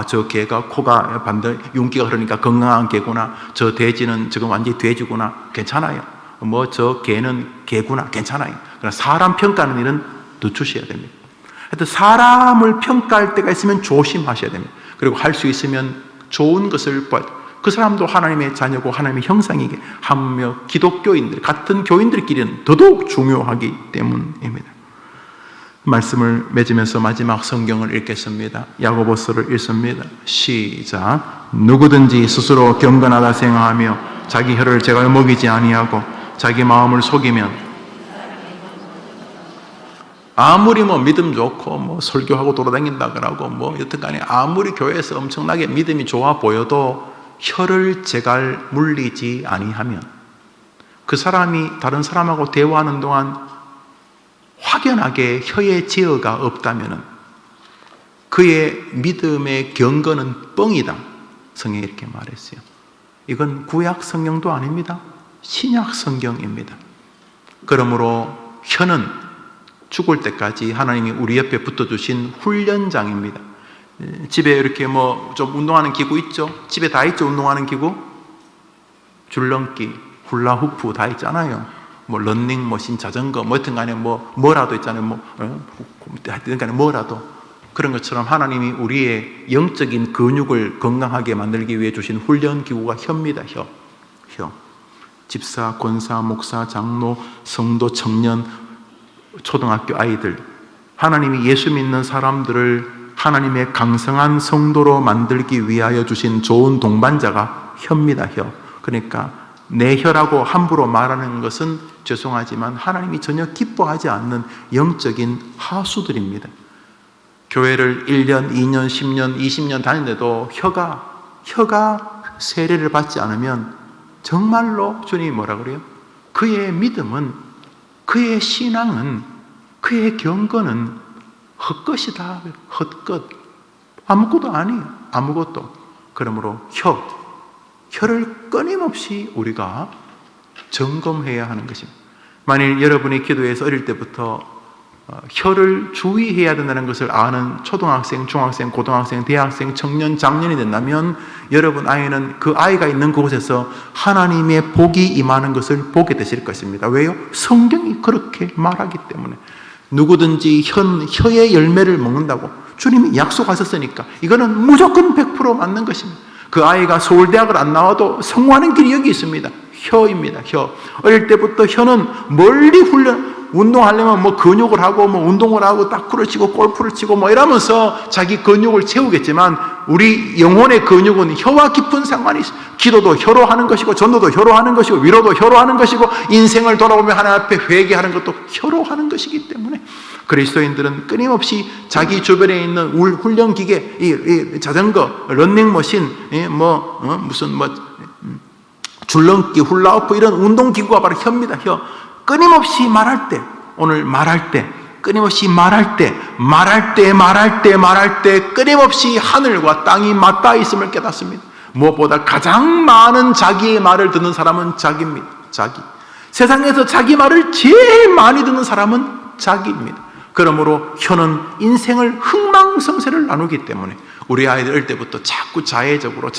저 개가 코가 반대 윤기가 흐르니까 건강한 개구나. 저 돼지는 지금 완전히 돼지구나. 괜찮아요. 뭐 저 개는 개구나. 괜찮아요. 그러나 사람 평가하는 일은 늦추셔야 됩니다. 하여튼 사람을 평가할 때가 있으면 조심하셔야 됩니다. 그리고 할 수 있으면 좋은 것을 그 사람도 하나님의 자녀고 하나님의 형상이게 하며 기독교인들 같은 교인들끼리는 더더욱 중요하기 때문입니다. 말씀을 맺으면서 마지막 성경을 읽겠습니다. 야고보서를 읽습니다. 시작. 누구든지 스스로 경건하다 생각하며 자기 혀를 제갈 먹이지 아니하고 자기 마음을 속이면 아무리 뭐 믿음 좋고 뭐 설교하고 돌아다닌다 그러고 뭐 여튼간에 아무리 교회에서 엄청나게 믿음이 좋아 보여도 혀를 제갈 물리지 아니하면 그 사람이 다른 사람하고 대화하는 동안 확연하게 혀에 제어가 없다면 그의 믿음의 경건은 뻥이다. 성경이 이렇게 말했어요. 이건 구약 성경도 아닙니다. 신약 성경입니다. 그러므로 혀는 죽을 때까지 하나님이 우리 옆에 붙어주신 훈련장입니다. 집에 이렇게 뭐 좀 운동하는 기구 있죠? 집에 다 있죠? 운동하는 기구? 줄넘기, 훌라후프 다 있잖아요. 뭐 런닝머신, 자전거, 뭐 여튼 간에 뭐라도 있잖아요. 하여튼 간에 뭐라도. 그런 것처럼 하나님이 우리의 영적인 근육을 건강하게 만들기 위해 주신 훈련 기구가 혀입니다. 혀. 집사, 권사, 목사, 장로, 성도, 청년, 초등학교 아이들, 하나님이 예수 믿는 사람들을 하나님의 강성한 성도로 만들기 위하여 주신 좋은 동반자가 혀입니다. 혀. 그러니까 내 혀라고 함부로 말하는 것은 죄송하지만 하나님이 전혀 기뻐하지 않는 영적인 하수들입니다. 교회를 1년, 2년, 10년, 20년 다니는데도 혀가 세례를 받지 않으면 정말로 주님이 뭐라 그래요? 그의 믿음은, 그의 신앙은, 그의 경건은 헛것이다. 헛것. 아무것도 아니에요. 아무것도. 그러므로 혀를 끊임없이 우리가 점검해야 하는 것입니다. 만일 여러분이 기도해서 어릴 때부터 혀를 주의해야 된다는 것을 아는 초등학생, 중학생, 고등학생, 대학생, 청년, 장년이 된다면 여러분 아이는 그 아이가 있는 그곳에서 하나님의 복이 임하는 것을 보게 되실 것입니다. 왜요? 성경이 그렇게 말하기 때문에. 누구든지 혀의 열매를 먹는다고 주님이 약속하셨으니까 이거는 무조건 100% 맞는 것입니다. 그 아이가 서울대학을 안 나와도 성공하는 길이 여기 있습니다. 혀입니다. 혀. 어릴 때부터 혀는 멀리 운동하려면 뭐 근육을 하고 뭐 운동을 하고 탁구를 치고 골프를 치고 뭐 이러면서 자기 근육을 채우겠지만 우리 영혼의 근육은 혀와 깊은 상관이 있어요. 기도도 혀로 하는 것이고 전도도 혀로 하는 것이고 위로도 혀로 하는 것이고 인생을 돌아보며 하나님 앞에 회개하는 것도 혀로 하는 것이기 때문에 그리스도인들은 끊임없이 자기 주변에 있는 훈련기계, 이 자전거, 런닝머신, 줄넘기, 훌라후프 이런 운동기구가 바로 혀입니다. 혀. 끊임없이 말할 때, 오늘 말할 때, 끊임없이 말할 때, 끊임없이 하늘과 땅이 맞닿아 있음을 깨닫습니다. 무엇보다 가장 많은 자기의 말을 듣는 사람은 자기입니다. 자기. 세상에서 자기 말을 제일 많이 듣는 사람은 자기입니다. 그러므로 혀는 인생을 흥망성쇠를 나누기 때문에 우리 아이들 어릴 때부터 자꾸 자학적으로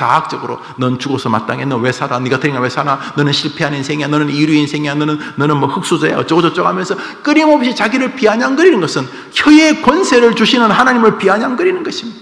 넌 죽어서 마땅해, 너 왜 살아, 네 같은 인간 왜 살아, 너는 실패한 인생이야, 너는 이류 인생이야, 너는 뭐 흙수저야, 어쩌고저쩌고 하면서 끊임없이 자기를 비아냥거리는 것은 혀의 권세를 주시는 하나님을 비아냥거리는 것입니다.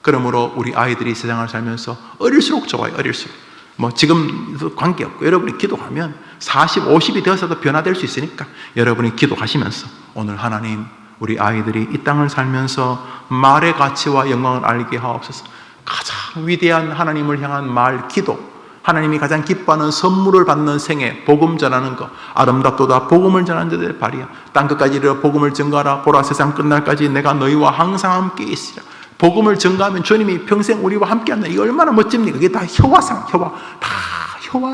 그러므로 우리 아이들이 세상을 살면서 어릴수록 좋아요. 어릴수록. 뭐 지금 관계없고 여러분이 기도하면 40, 50이 되어서도 변화될 수 있으니까 여러분이 기도하시면서 오늘 하나님 우리 아이들이 이 땅을 살면서 말의 가치와 영광을 알게 하옵소서. 가장 위대한 하나님을 향한 말, 기도, 하나님이 가장 기뻐하는 선물을 받는 생애, 복음 전하는 것, 아름답도다 복음을 전하는 자들의 발이야. 땅끝까지 이르러 복음을 전가하라. 보라 세상 끝날까지 내가 너희와 항상 함께 있으리라. 복음을 전가하면 주님이 평생 우리와 함께 한다. 이거 얼마나 멋집니까? 그게 다 혀와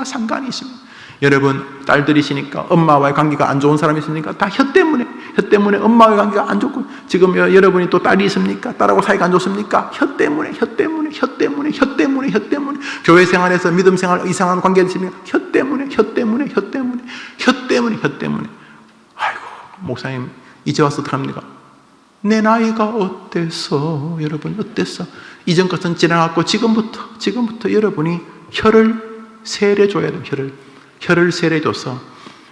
상관이 있습니다. 여러분 딸들이시니까 엄마와의 관계가 안 좋은 사람이 있으니까 다 혀 때문에 엄마와의 관계가 안 좋고, 지금 여러분이 또 딸이 있습니까? 딸하고 사이가 안 좋습니까? 혀 때문에 교회 생활에서 믿음 생활 이상한 관계가 있습니까? 혀 때문에 아이고 목사님 이제 와서 어떡합니까? 내 나이가 어땠어? 여러분 어땠어? 이전 것은 지나갔고 지금부터 여러분이 혀를 세례줘야 돼요. 혀를 세례줘서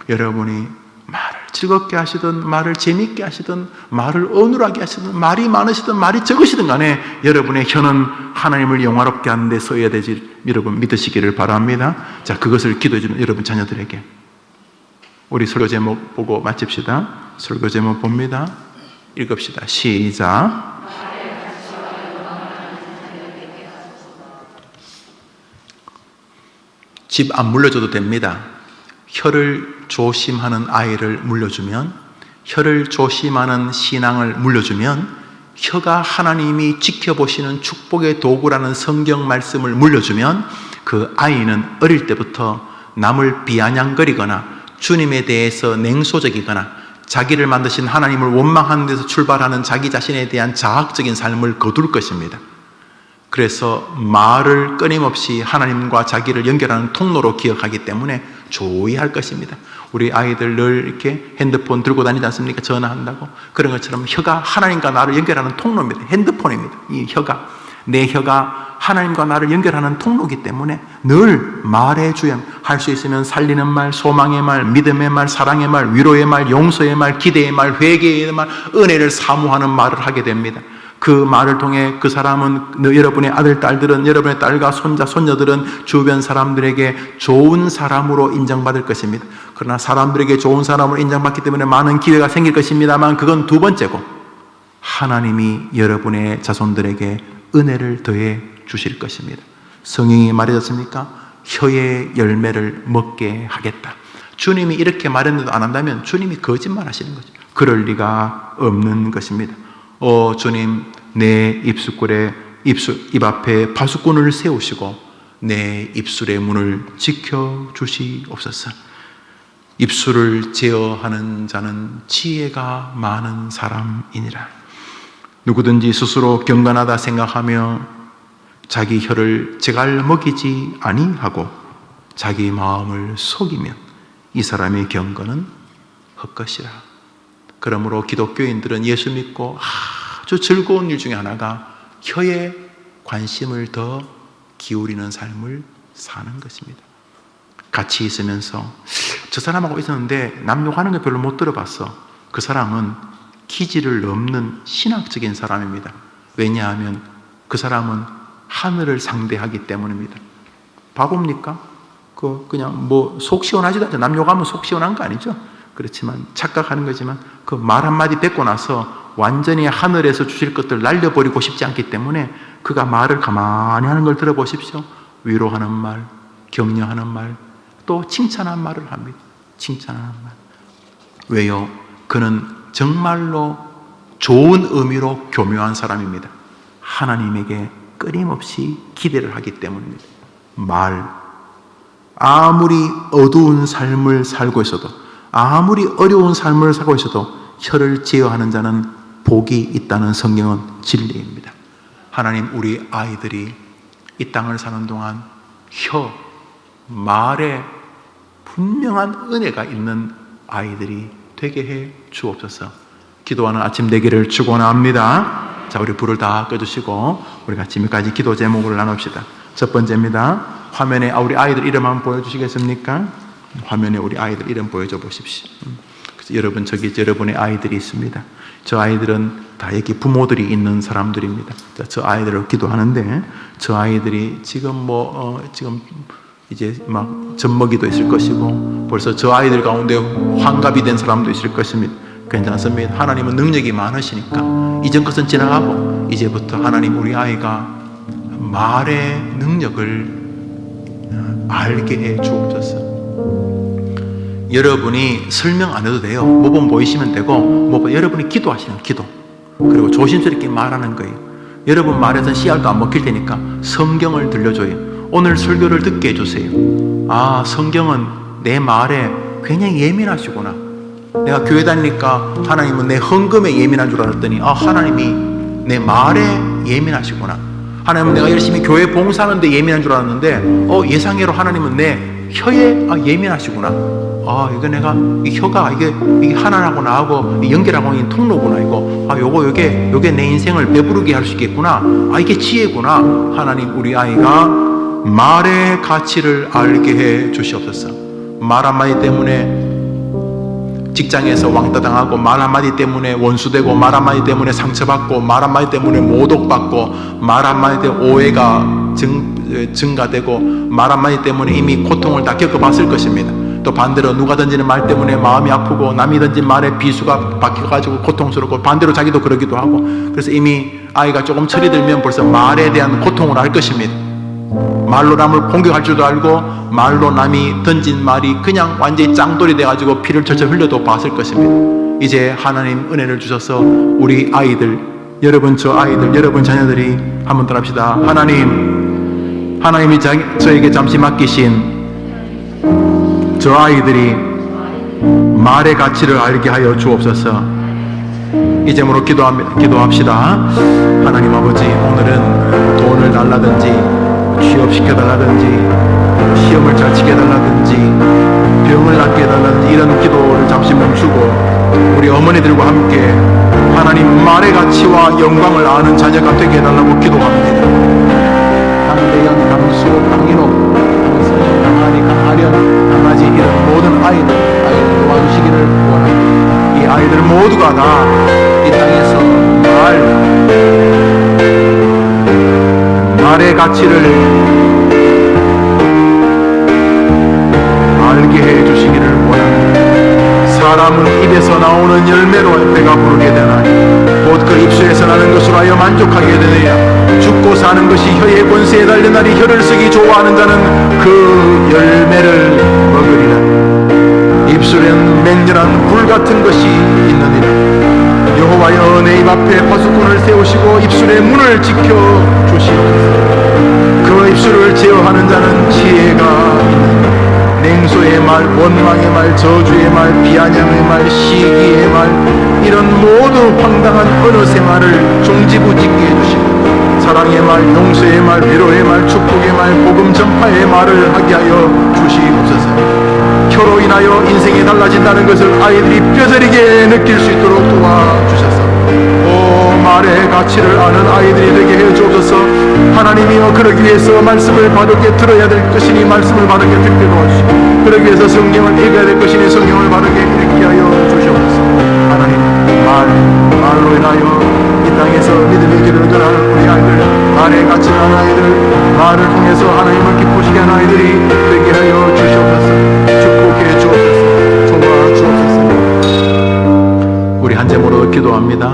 여러분이 말을 즐겁게 하시든 말을 재미있게 하시든 말을 어눌하게 하시든 말이 많으시든 말이 적으시든 간에 여러분의 혀는 하나님을 영화롭게 하는 데 써야 되지 여러분 믿으시기를 바랍니다. 자, 그것을 기도해 주는 여러분 자녀들에게. 우리 설교 제목 보고 마칩시다. 설교 제목 봅니다. 읽읍시다. 시작. 집 안 물려줘도 됩니다. 혀를 조심하는 아이를 물려주면, 혀를 조심하는 신앙을 물려주면, 혀가 하나님이 지켜보시는 축복의 도구라는 성경 말씀을 물려주면 그 아이는 어릴 때부터 남을 비아냥거리거나 주님에 대해서 냉소적이거나 자기를 만드신 하나님을 원망하는 데서 출발하는 자기 자신에 대한 자학적인 삶을 거둘 것입니다. 그래서 말을 끊임없이 하나님과 자기를 연결하는 통로로 기억하기 때문에 조의할 것입니다. 우리 아이들 늘 이렇게 핸드폰 들고 다니지 않습니까? 전화한다고. 그런 것처럼 혀가 하나님과 나를 연결하는 통로입니다. 핸드폰입니다. 이 혀가, 내 혀가 하나님과 나를 연결하는 통로이기 때문에 늘 말의 주யம், 할 수 있으면 살리는 말, 소망의 말, 믿음의 말, 사랑의 말, 위로의 말, 용서의 말, 기대의 말, 회개의 말, 은혜를 사모하는 말을 하게 됩니다. 그 말을 통해 그 사람은, 여러분의 아들, 딸들은, 여러분의 딸과 손자, 손녀들은 주변 사람들에게 좋은 사람으로 인정받을 것입니다. 그러나 사람들에게 좋은 사람으로 인정받기 때문에 많은 기회가 생길 것입니다만 그건 두 번째고, 하나님이 여러분의 자손들에게 은혜를 더해 주실 것입니다. 성경이 말해졌습니까? 혀의 열매를 먹게 하겠다. 주님이 이렇게 말했는데도 안 한다면 주님이 거짓말 하시는 거죠. 그럴 리가 없는 것입니다. 주님, 내 입 앞에 파수꾼을 세우시고 내 입술의 문을 지켜주시옵소서. 입술을 제어하는 자는 지혜가 많은 사람이니라. 누구든지 스스로 경건하다 생각하며 자기 혀를 제갈 먹이지 아니하고 자기 마음을 속이면 이 사람의 경건은 헛것이라. 그러므로 기독교인들은 예수 믿고 아주 즐거운 일 중에 하나가 혀에 관심을 더 기울이는 삶을 사는 것입니다. 같이 있으면서 저 사람하고 있었는데 남 욕하는 거 별로 못 들어봤어. 그 사람은 기질을 넘는 신학적인 사람입니다. 왜냐하면 그 사람은 하늘을 상대하기 때문입니다. 바보입니까? 그냥 뭐 속 시원하지도 않죠. 남 욕하면 속 시원한 거 아니죠. 그렇지만 착각하는 거지만 그 말 한마디 뱉고 나서 완전히 하늘에서 주실 것들 날려버리고 싶지 않기 때문에 그가 말을 가만히 하는 걸 들어보십시오. 위로하는 말, 격려하는 말, 또 칭찬하는 말을 합니다. 칭찬하는 말. 왜요? 그는 정말로 좋은 의미로 교묘한 사람입니다. 하나님에게 끊임없이 기대를 하기 때문입니다. 말, 아무리 어두운 삶을 살고 있어도, 아무리 어려운 삶을 살고 있어도 혀를 제어하는 자는 복이 있다는 성경은 진리입니다. 하나님, 우리 아이들이 이 땅을 사는 동안 혀, 말에 분명한 은혜가 있는 아이들이 되게 해 주옵소서. 기도하는 아침 되기를 축원합니다. 자, 우리 불을 다 꺼주시고 우리 같이 몇 가지 기도 제목을 나눕시다. 첫 번째입니다. 화면에 우리 아이들 이름 한번 보여주시겠습니까? 화면에 우리 아이들 이름 보여줘 보십시오. 그래서 여러분, 저기 여러분의 아이들이 있습니다. 저 아이들은 다 여기 부모들이 있는 사람들입니다. 자, 저 아이들을 기도하는데 저 아이들이 지금 지금 이제 막 젖먹이도 있을 것이고 벌써 저 아이들 가운데 환갑이 된 사람도 있을 것입니다. 괜찮습니다. 하나님은 능력이 많으시니까 이전 것은 지나가고 이제부터 하나님 우리 아이가 말의 능력을 알게 해 주옵소서. 여러분이 설명 안 해도 돼요. 모범 보이시면 되고 여러분이 기도하시는 기도, 그리고 조심스럽게 말하는 거예요. 여러분 말에선 씨알도 안 먹힐 테니까 성경을 들려줘요. 오늘 설교를 듣게 해주세요. 아, 성경은 내 말에 굉장히 예민하시구나. 내가 교회 다니니까 하나님은 내 헌금에 예민한 줄 알았더니 하나님이 내 말에 예민하시구나. 하나님은 내가 열심히 교회 봉사하는데 예민한 줄 알았는데 예상외로 하나님은 내 혀에 예민하시구나. 이거 내가 이 혀가 이게 하나하고 나하고 연결하고 있는 통로구나. 요게 내 인생을 배부르게 할 수 있겠구나. 이게 지혜구나. 하나님, 우리 아이가 말의 가치를 알게 해 주시옵소서. 말 한마디 때문에 직장에서 왕따 당하고, 말 한마디 때문에 원수되고, 말 한마디 때문에 상처받고, 말 한마디 때문에 모독받고, 말 한마디 때문에 오해가 증가되고, 말 한마디 때문에 이미 고통을 다 겪어봤을 것입니다. 또 반대로 누가 던지는 말 때문에 마음이 아프고, 남이 던진 말에 비수가 박혀가지고 고통스럽고, 반대로 자기도 그러기도 하고, 그래서 이미 아이가 조금 철이 들면 벌써 말에 대한 고통을 알 것입니다. 말로 남을 공격할 줄도 알고, 말로 남이 던진 말이 그냥 완전히 짱돌이 돼가지고 피를 철철 흘려도 봤을 것입니다. 이제 하나님 은혜를 주셔서 우리 아이들, 여러분, 저 아이들, 여러분 자녀들이 한번 따라합시다. 하나님이 저에게 잠시 맡기신 저 아이들이 말의 가치를 알게 하여 주옵소서. 이 제목으로 기도합시다. 하나님 아버지, 오늘은 돈을 달라든지 취업시켜달라든지 시험을 잘 치게 해달라든지 병을 낫게 해달라든지 이런 기도를 잠시 멈추고 우리 어머니들과 함께 하나님 말의 가치와 영광을 아는 자녀가 되게 해달라고 기도합니다. 강대현, 강수, 강인호, 강선영, 강아리, 강아련, 강아지 이런 모든 아이들 도와주시기를 원합니다. 이 아이들 모두가 다 이 땅에서 말의 가치를 알게 해주시기를 원합니다. 사람은 입에서 나오는 열매로 배가 부르게 되나니 곧 그 입술에서 나는 것으로 하여 만족하게 되느냐. 죽고 사는 것이 혀의 권세에 달려나니 혀를 쓰기 좋아하는 자는 그 열매를 먹으리라. 입술에는 맹렬한 불 같은 것이 있느니라. 여호와여, 내 입 앞에 파수꾼을 세우시고 입술의 문을 지켜주시옵소서. 그 입술을 제어하는 자는 지혜가 있느니라. 냉소의 말, 원망의 말, 저주의 말, 비아냥의 말, 시기의 말, 이런 모두 황당한 언어 생활을 종지부짓게 해주시고 사랑의 말, 용서의 말, 위로의 말, 축복의 말, 복음 전파의 말을 하게 하여 주시옵소서. 기도로 인하여 인생이 달라진다는 것을 아이들이 뼈저리게 느낄 수 있도록 도와주셔서 말의 가치를 아는 아이들이 되게 해주옵소서. 하나님이여, 그러기 위해서 말씀을 바르게 들어야 될 것이니 말씀을 바르게 듣게 도와주시고, 그러기 위해서 성경을 읽어야 될 것이니 성경을 바르게 읽게 하여 주시옵소서. 하나님, 말로 인하여 이 땅에서 믿음의 길을 걸어가는 우리 아이들, 말의 가치를 아는 아이들, 말을 통해서 하나님을 기쁘시게 하는 아이들이 되게 하여 주시옵소서. 축복해 주옵소서. 도와주옵소서. 우리 한 제목으로 기도합니다.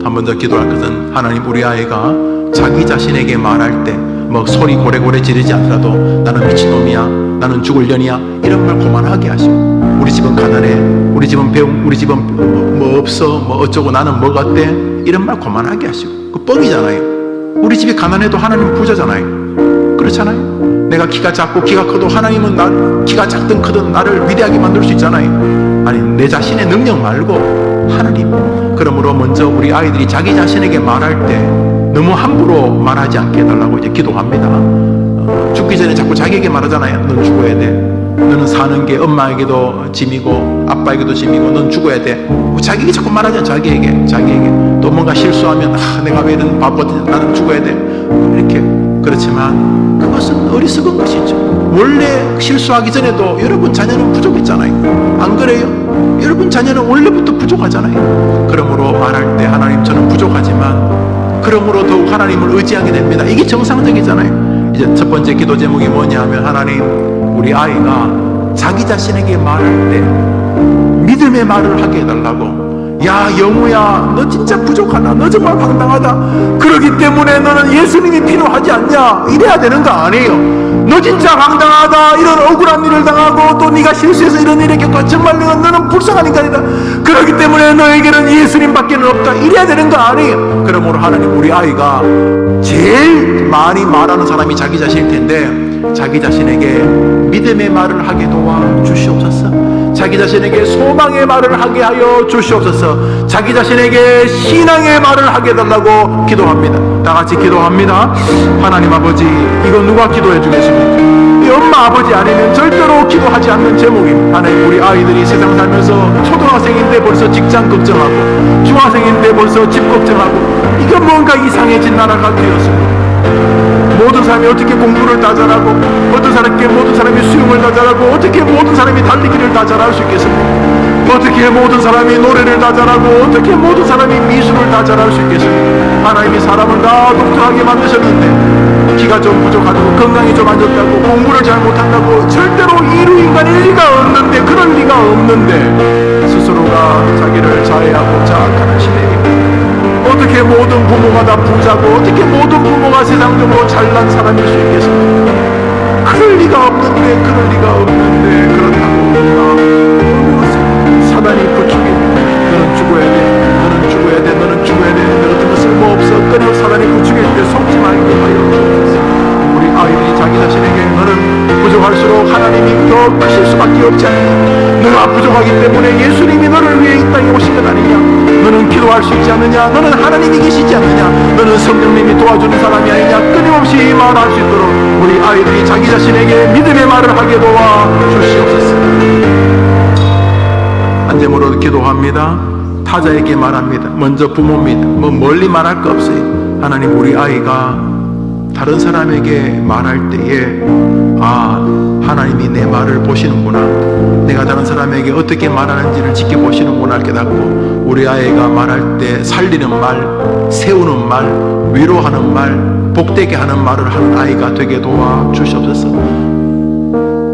한 번 더 기도할 것은, 하나님, 우리 아이가 자기 자신에게 말할 때 뭐 소리 고래고래 지르지 않더라도 나는 미친놈이야, 나는 죽을년이야, 이런 말 그만하게 하시고, 우리 집은 가난해, 우리 집은 배움, 우리 집은 뭐 없어, 뭐 어쩌고, 나는 뭐가 어때, 이런 말 그만하게 하시고. 그 뻥이잖아요. 우리 집이 가난해도 하나님은 부자잖아요. 그렇잖아요. 내가 키가 작고 키가 커도 하나님은 키가 작든 크든 나를 위대하게 만들 수 있잖아요. 아니, 내 자신의 능력 말고 하나님. 그러므로 먼저 우리 아이들이 자기 자신에게 말할 때 너무 함부로 말하지 않게 해달라고 이제 기도합니다. 죽기 전에 자꾸 자기에게 말하잖아요. 넌 죽어야 돼. 너는 사는 게 엄마에게도 짐이고 아빠에게도 짐이고 넌 죽어야 돼. 자기에게 자꾸 말하잖아요. 자기에게. 또 뭔가 실수하면 내가 왜 이런 바보 같은, 나는 죽어야 돼. 이렇게. 그렇지만 그것은 어리석은 것이죠. 원래 실수하기 전에도 여러분 자녀는 부족했잖아요. 안 그래요? 여러분 자녀는 원래부터 부족하잖아요. 그러므로 말할 때, 하나님, 저는 부족하지만 그러므로 더욱 하나님을 의지하게 됩니다. 이게 정상적이잖아요. 이제 첫 번째 기도 제목이 뭐냐 하면, 하나님, 우리 아이가 자기 자신에게 말할 때 믿음의 말을 하게 해달라고. 야, 영우야, 너 진짜 부족하다, 너 정말 황당하다, 그러기 때문에 너는 예수님이 필요하지 않냐, 이래야 되는 거 아니에요. 너 진짜 황당하다, 이런 억울한 일을 당하고 또 네가 실수해서 이런 일을 겪고 정말 너는 불쌍한 인간이다, 그러기 때문에 너에게는 예수님밖에 없다, 이래야 되는 거 아니에요. 그러므로 하나님, 우리 아이가 제일 많이 말하는 사람이 자기 자신일 텐데 자기 자신에게 믿음의 말을 하게 도와 주시옵소서. 자기 자신에게 소망의 말을 하게 하여 주시옵소서. 자기 자신에게 신앙의 말을 하게 해달라고 기도합니다. 다 같이 기도합니다. 하나님 아버지, 이거 누가 기도해 주겠습니까? 이 엄마 아버지 아니면 절대로 기도하지 않는 제목입니다. 하나님, 우리 아이들이 세상 살면서 초등학생인데 벌써 직장 걱정하고 중학생인데 벌써 집 걱정하고, 이게 뭔가 이상해진 나라가 되었습니다. 모든 사람이 어떻게 공부를 다 잘하고, 어떤 사람이 수영을 다 잘하고, 어떻게 모든 사람이 달리기를 다 잘할 수 있겠습니까? 어떻게 모든 사람이 노래를 다 잘하고, 어떻게 모든 사람이 미술을 다 잘할 수 있겠습니까? 하나님이 사람을 다 독특하게 만드셨는데 키가 좀 부족하고 건강이 좀 안 좋다고 공부를 잘 못한다고 절대로 이루 인간일 리가 없는데, 그럴 리가 없는데 스스로가 자기를 자해하고 자학하는 시대입니다. 어떻게 모든 부모가 다 부자고 어떻게 모든 부모가 세상적으로 잘난 사람일 수 있겠습니까? 그럴 리가 없는데 그렇다고 사단이 부추깁니다. 너는 죽어야 돼, 너 같은 거 쓸모없어, 끊어. 사단이 부추길 때 속지 말게 하여 주옵소서. 우리 아이들이 자기 자신에게 너는 부족할수록 하나님이 더 크실 수밖에 없지 않느냐, 너가 부족하기 때문에 예수님이 너를 위해 이 땅에 오신 것 아니냐, 너는 기도할 수 있지 않느냐, 너는 하나님이 계시지 않느냐, 너는 성령님이 도와주는 사람이 아니냐, 끊임없이 말할 수 있도록 우리 아이들이 자기 자신에게 믿음의 말을 하게 도와 주시옵소서. 안제모로 기도합니다. 타자에게 말합니다. 먼저 부모입니다. 뭐 멀리 말할 거 없어요. 하나님, 우리 아이가 다른 사람에게 말할 때에 하나님이 내 말을 보시는구나, 내가 다른 사람에게 어떻게 말하는지를 지켜보시는구나 깨닫고, 우리 아이가 말할 때 살리는 말, 세우는 말, 위로하는 말, 복되게 하는 말을 하는 아이가 되게 도와주시옵소서.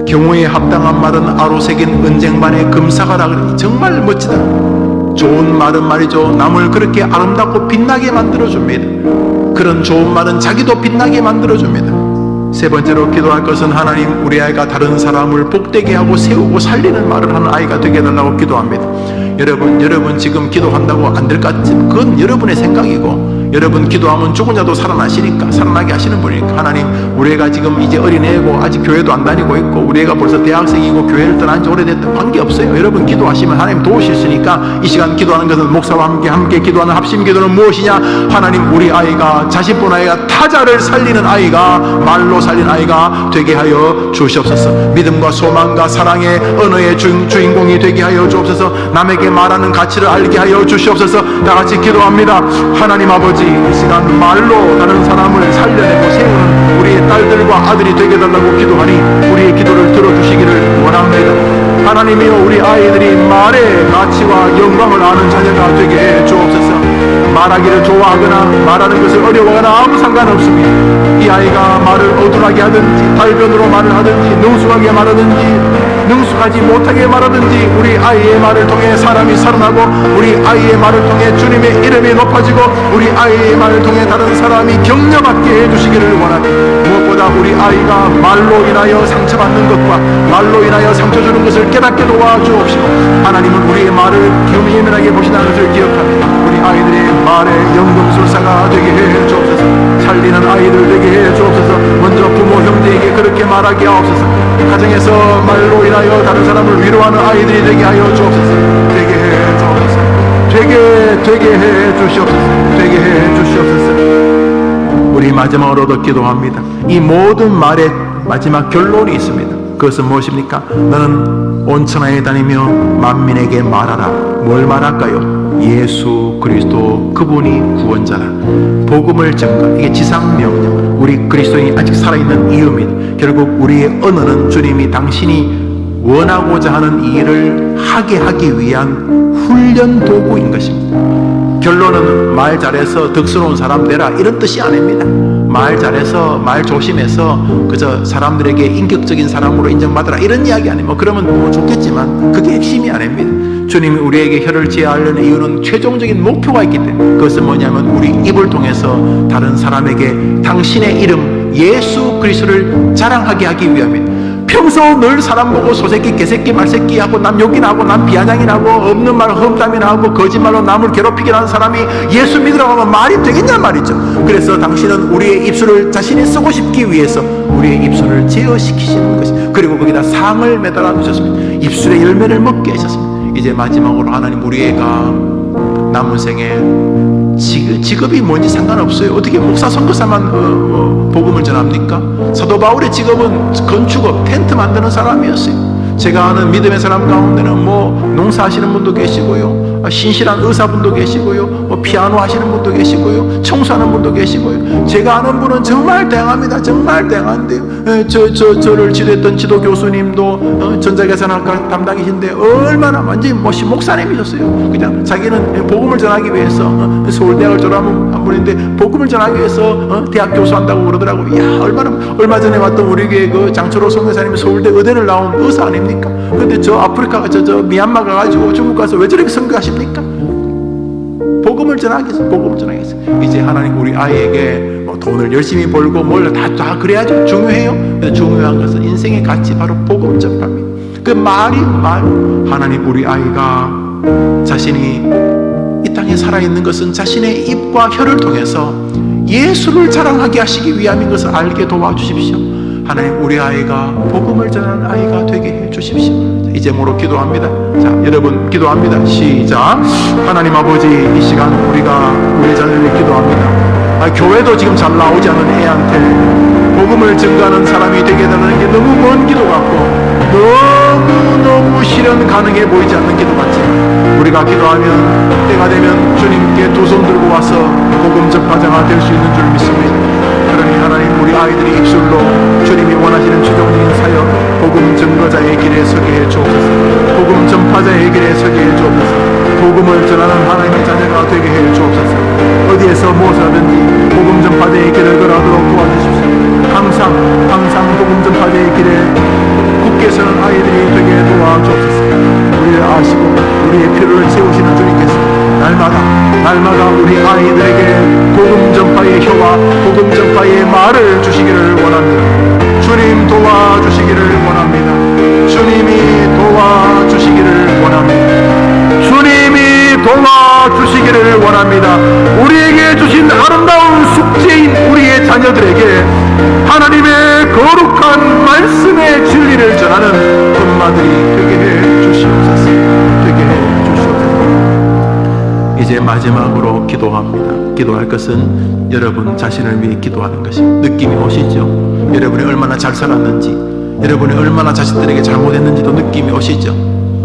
경우에 합당한 말은 아로 새긴 은쟁반의 금사가라 그러니 정말 멋지다. 좋은 말은 말이죠, 남을 그렇게 아름답고 빛나게 만들어줍니다. 그런 좋은 말은 자기도 빛나게 만들어줍니다. 세 번째로 기도할 것은, 하나님, 우리 아이가 다른 사람을 복되게 하고 세우고 살리는 말을 하는 아이가 되게 해달라고 기도합니다. 여러분 지금 기도한다고 안 될 것 같지만 그건 여러분의 생각이고, 여러분 기도하면 죽은 자도 살아나시니까, 살아나게 하시는 분이니까. 하나님, 우리 애가 지금 이제 어린애고 아직 교회도 안 다니고 있고 우리 애가 벌써 대학생이고 교회를 떠난 지 오래됐다, 관계없어요. 여러분 기도하시면 하나님 도우실 수 있으니까 이 시간 기도하는 것은 목사와 함께 기도하는 합심 기도는 무엇이냐? 하나님, 우리 아이가, 자신뿐 아이가 타자를 살리는 아이가, 말로 살리는 아이가 되게 하여 주시옵소서. 믿음과 소망과 사랑의 언어의 주인공이 되게 하여 주옵소서. 남에게 말하는 가치를 알게 하여 주시옵소서. 다 같이 기도합니다. 하나님 아버지, 이 시간 말로 다른 사람을 살려내고 세우는 우리의 딸들과 아들이 되게 달라고 기도하니 우리의 기도를 들어주시기를 원합니다. 하나님이여, 우리 아이들이 말의 가치와 영광을 아는 자녀가 되게 해 주옵소서. 말하기를 좋아하거나 말하는 것을 어려워하거나 아무 상관없습니다. 이 아이가 말을 어눌하게 하든지 달변으로 말을 하든지 능숙하게 말하든지 능숙하지 못하게 말하든지 우리 아이의 말을 통해 사람이 살아나고 우리 아이의 말을 통해 주님의 이름이 높아지고 우리 아이의 말을 통해 다른 사람이 격려받게 해주시기를 원합니다. 무엇보다 우리 아이가 말로 인하여 상처받는 것과 말로 인하여 상처 주는 것을 깨닫게 도와주옵시고, 하나님은 우리의 말을 예민하게 보시다는 것을 기억합니다. 우리 아이들의 말에 연금술사가 되게 해 주옵소서. 살리는 아이들 되게 해 주옵소서. 먼저 부모 형제에게 그렇게 말하게 하옵소서. 가정에서 말로 인하여 다른 사람을 위로하는 아이들이 되게 하여 주옵소서. 되게 해 주옵소서. 되게 해 주시옵소서. 되게 해 주시옵소서. 우리 마지막으로도 기도합니다. 이 모든 말의 마지막 결론이 있습니다. 그것은 무엇입니까? 너는 온 천하에 다니며 만민에게 말하라. 뭘 말할까요? 예수 그리스도, 그분이 구원자라. 복음을 전가. 이게 지상명령. 우리 그리스도인이 아직 살아있는 이유입니다. 결국 우리의 언어는 주님이 당신이 원하고자 하는 이 일을 하게 하기 위한 훈련 도구인 것입니다. 결론은 말 잘해서 덕스러운 사람 되라, 이런 뜻이 아닙니다. 말 잘해서, 말 조심해서 그저 사람들에게 인격적인 사람으로 인정받으라, 이런 이야기 아니면 그러면 뭐 좋겠지만 그게 핵심이 아닙니다. 주님이 우리에게 혀를 제하려는 이유는 최종적인 목표가 있기 때문에, 그것은 뭐냐면 우리 입을 통해서 다른 사람에게 당신의 이름 예수 그리스도를 자랑하게 하기 위함입니다. 평소 늘 사람 보고 소새끼, 개새끼, 말새끼 하고 남 욕이나 하고 남 비아냥이나 하고 없는 말 험담이나 하고 거짓말로 남을 괴롭히게 하는 사람이 예수 믿으라고 하면 말이 되겠냐 말이죠. 그래서 당신은 우리의 입술을 자신이 쓰고 싶기 위해서 우리의 입술을 제어시키시는 것이, 그리고 거기다 상을 매달아 두셨습니다. 입술의 열매를 먹게 하셨습니다. 이제 마지막으로 하나님, 우리 애가 남은 생에 직업이 뭔지 상관없어요. 어떻게 목사 선교사만 복음을 전합니까? 사도 바울의 직업은 건축업, 텐트 만드는 사람이었어요. 제가 아는 믿음의 사람 가운데는 뭐 농사하시는 분도 계시고요, 신실한 의사분도 계시고요, 피아노 하시는 분도 계시고요, 청소하는 분도 계시고요. 제가 아는 분은 정말 다양합니다. 정말 다양한데요. 저를 지도했던 지도 교수님도 전자계산학과 담당이신데 얼마나 완전히 목사님이셨어요. 그냥 자기는 복음을 전하기 위해서 서울대학을 졸업한 분인데 복음을 전하기 위해서 대학 교수한다고 그러더라고요. 야, 얼마 전에 왔던 우리 교회 그 장철호 선교사님이 서울대 의대를 나온 의사 아닙니까? 근데 저 아프리카, 저 미얀마 가가지고 중국 가서 왜 저렇게 선교하십니까? 복음을 전하기 위해서, 복음을 전하기 위해서. 이제 하나님 우리 아이에게 뭐 돈을 열심히 벌고 뭘 다 그래야죠. 중요해요. 근데 중요한 것은 인생의 가치, 바로 복음 전파입니다. 그 말. 하나님, 우리 아이가 자신이 이 땅에 살아있는 것은 자신의 입과 혀를 통해서 예수를 자랑하게 하시기 위함인 것을 알게 도와주십시오. 하나님, 우리 아이가 복음을 전하는 아이가 되게 해주십시오. 이제 뭐로 기도합니다. 자, 여러분 기도합니다. 시작. 하나님 아버지, 이 시간 우리가 우리 자녀를 기도합니다. 교회도 지금 잘 나오지 않은 애한테 복음을 전가하는 사람이 되게 되는 게 너무 먼 기도 같고 너무 실현 가능해 보이지 않는 기도 같지만, 우리가 기도하면 때가 되면 주님께 두 손 들고 와서 복음 전파자가 될 수 있는 줄 믿습니다. 그러니 하나님, 우리 아이들이 입술로 주님이 원하시는 최종적인 사역, 복음 전거자의 길에 서게 해 주옵소서. 복음 전파자의 길에 서게 해 주옵소서. 복음을 전하는 하나님의 자녀가 되게 해 주옵소서. 어디에서 무엇을 하든지 복음 전파자의 길을 걸어가도록 도와주십시오. 항상 복음 전파자의 길에 굳게 서는 아이들이 되게 도와주옵소서. 우리를 아시고 우리의 필요를 채우시는 주님께서 날마다 우리 아이들에게 복음 전파의 혀와 복음 전파의 말을 주시기를 원합니다. 주님 도와주시기를 원합니다. 주님이 도와주시기를 원합니다. 주님이 도와주시기를 원합니다. 우리에게 주신 자녀들에게 하나님의 거룩한 말씀의 진리를 전하는 엄마들이 되게 해 주시옵소서. 되게 해 주시옵소서. 이제 마지막으로 기도합니다. 기도할 것은 여러분 자신을 위해 기도하는 것입니다. 느낌이 오시죠? 여러분이 얼마나 잘 살았는지, 여러분이 얼마나 자식들에게 잘못했는지도 느낌이 오시죠?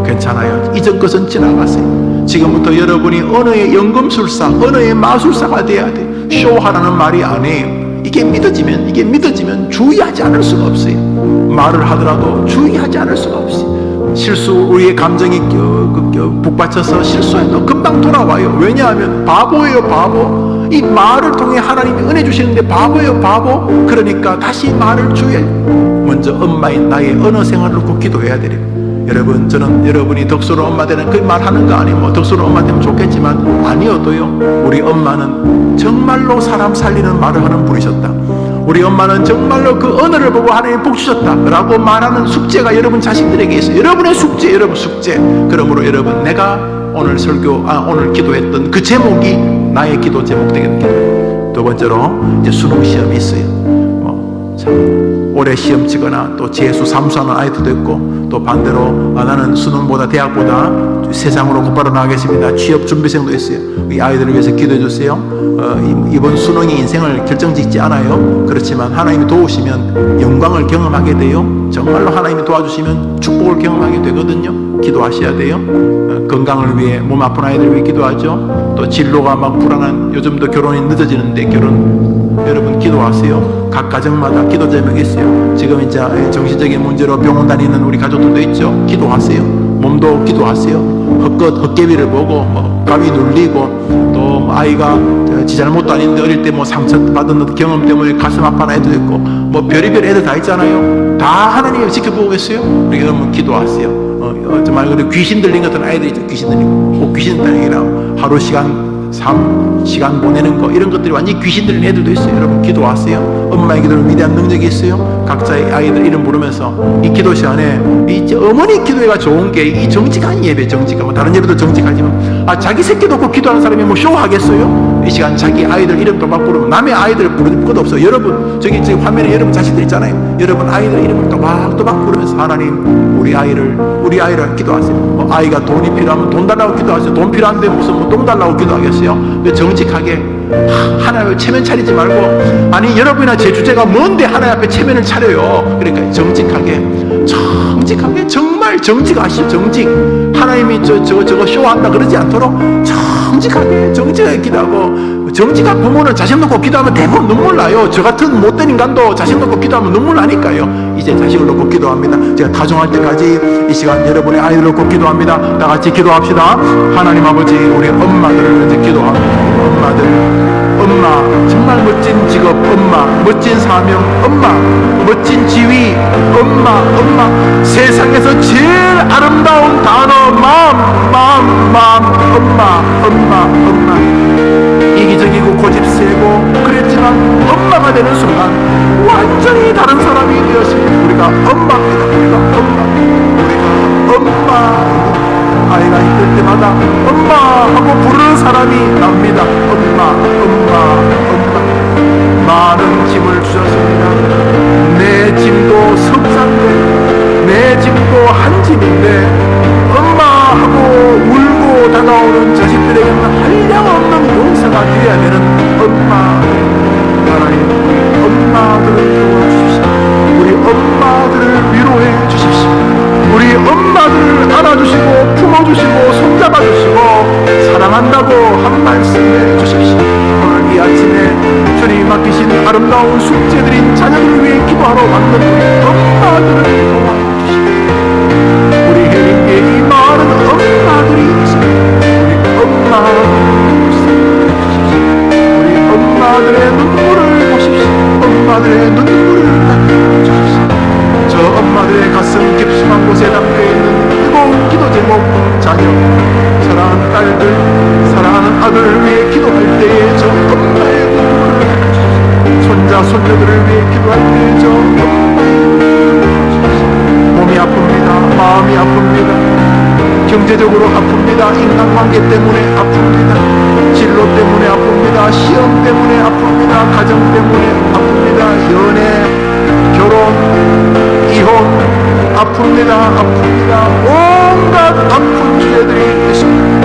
괜찮아요. 이전 것은 지나갔어요. 지금부터 여러분이 언어의 연금술사, 언어의 마술사가 돼야 돼. 쇼하라는 말이 아니에요. 이게 믿어지면 주의하지 않을 수가 없어요. 말을 하더라도 주의하지 않을 수가 없어요. 우리의 감정이 북받쳐서 실수해도 금방 돌아와요. 왜냐하면 바보예요, 바보. 이 말을 통해 하나님이 은혜 주시는데 바보예요, 바보. 그러니까 다시 말을 주의해. 먼저 엄마인 나의 언어 생활을 놓고 기도해야 돼요. 여러분, 저는 여러분이 덕수로 엄마 되는 그 말하는 거 아니에요. 뭐 덕수로 엄마 되면 좋겠지만 아니어도요, 우리 엄마는 정말로 사람 살리는 말을 하는 분이셨다. 우리 엄마는 정말로 그 언어를 보고 하나님 복 주셨다 라고 말하는 숙제가 여러분 자신들에게 있어요. 여러분의 숙제, 여러분 숙제. 그러므로 여러분, 내가 오늘 오늘 기도했던 그 제목이 나의 기도 제목 되게 됩니다. 두 번째로 이제 수능 시험이 있어요. 올해 시험 치거나 또 재수 삼수하는 아이들도 있고, 또 반대로 나는 수능보다 대학보다 세상으로 곧바로 나가겠습니다. 취업 준비생도 있어요. 이 아이들을 위해서 기도해 주세요. 이번 수능이 인생을 결정짓지 않아요. 그렇지만 하나님이 도우시면 영광을 경험하게 돼요. 정말로 하나님이 도와주시면 축복을 경험하게 되거든요. 기도하셔야 돼요. 건강을 위해, 몸 아픈 아이들을 위해 기도하죠. 또 진로가 막 불안한, 요즘도 결혼이 늦어지는데 여러분 기도하세요. 각 가정마다 기도 제목이 있어요. 지금 이제 정신적인 문제로 병원 다니는 우리 가족들도 있죠. 기도하세요. 몸도 기도하세요. 헛개비를 보고 가위 눌리고, 또 아이가 지 잘못도 아닌데 어릴 때 상처받은 경험 때문에 가슴 아파하는 애도 있고, 별의별 애들 다 있잖아요. 다 하나님이 지켜보고 계세요. 우리 여러분 기도하세요. 말 그대로 귀신 들린 같은 아이들이 있죠. 귀신 들리고, 꼭 귀신 들리는 게 아니라 하루 시간 보내는 거, 이런 것들이 완전히 귀신 들린 애들도 있어요. 여러분 기도하세요. 엄마의 기도는 위대한 능력이 있어요. 각자의 아이들 이름 부르면서 이 기도 시간에 어머니 기도가 좋은 게 이 정직한 예배, 정직한 다른 예배도 정직하지만 자기 새끼 놓고 기도하는 사람이 쇼하겠어요? 이 시간 자기 아이들 이름도 막 부르면 남의 아이들 부를 것도 없어요. 여러분 저기 화면에 여러분 자식들 있잖아요. 여러분 아이들 이름을 또막 부르면서 하나님 우리 아이를 기도하세요. 아이가 돈이 필요하면 돈 달라고 기도하세요. 돈 필요한데 무슨 돈 달라고 기도하겠어요? 정직하게 하나님 앞에 체면 차리지 말고, 아니 여러분이나 제 주제가 뭔데 하나님 앞에 체면을 차려요. 그러니까 정직하게 정말 정직하시오. 정직. 하나님이 저거 쇼한다 그러지 않도록 정직하게 기도하고, 정직한 부모는 자식 놓고 기도하면 대부분 눈물 나요. 저 같은 못된 인간도 자식 놓고 기도하면 눈물 나니까요. 이제 자식을 놓고 기도합니다. 제가 타종할 때까지 이 시간 여러분의 아이를 놓고 기도합니다. 다 같이 기도합시다. 하나님 아버지, 우리 엄마들을 이제 기도합니다. 엄마 정말 멋진 직업, 엄마 멋진 사명, 엄마 멋진 지위, 엄마 세상에서 제일 아름다운 단어 마음, 엄마 이기적이고 고집세고 그랬지만 엄마가 되는 순간 완전히 다른 사람이 되었습니다. 우리가 엄마입니다. 우리가 엄마. 아이가 힘들 때마다 엄마 하고 부르는 사람이 납니다. 엄마. 많은 짐을 주셨습니다. 내 짐도 석잔데, 내 짐도 한 짐인데 엄마 하고 울고 다가오는 자식들에게는 한량없는 용서가 되어야 되는 엄마. 하나님, 우리 엄마들을 도와주십시오. 우리 엄마들을 위로해 주십시오. 우리 엄마들을 안아주시고 품어주시고 손잡아주시고 사랑한다고 한 말씀 해주십시오. 오늘 이 아침에 주님 맡기신 아름다운 숙제들인 자녀들을 위해 기도하러 왔는 우리 엄마들을 도와주십시오. 우리 혜린교회 이 많은 엄마들이 있습니다. 우리 엄마들을 보십시오. 우리 엄마들의 눈물을 보십시오. 엄마들의 눈물을 닦아주십시오. 저 엄마들의 가슴 깊숙한 곳에 담겨있는 뜨거운 기도 제목, 자녀, 사랑하는 딸들, 사랑하는 아들을 위해 기도할 때에 저 엄마의 눈물을 닦아주십시오. 손자, 손녀들을 위해 기도할 때에 저 엄마의 눈물을 닦아주십시오. 몸이 아픕니다. 마음이 아픕니다. 경제적으로 아픕니다. 인간관계 때문에 아픕니다. 진로 때문에 아픕니다. 시험 때문에 아픕니다. 가정 때문에 아픕니다. 연애, 결혼, 이혼, 아픕니다. 온갖 아픈 주제들이 있습니다.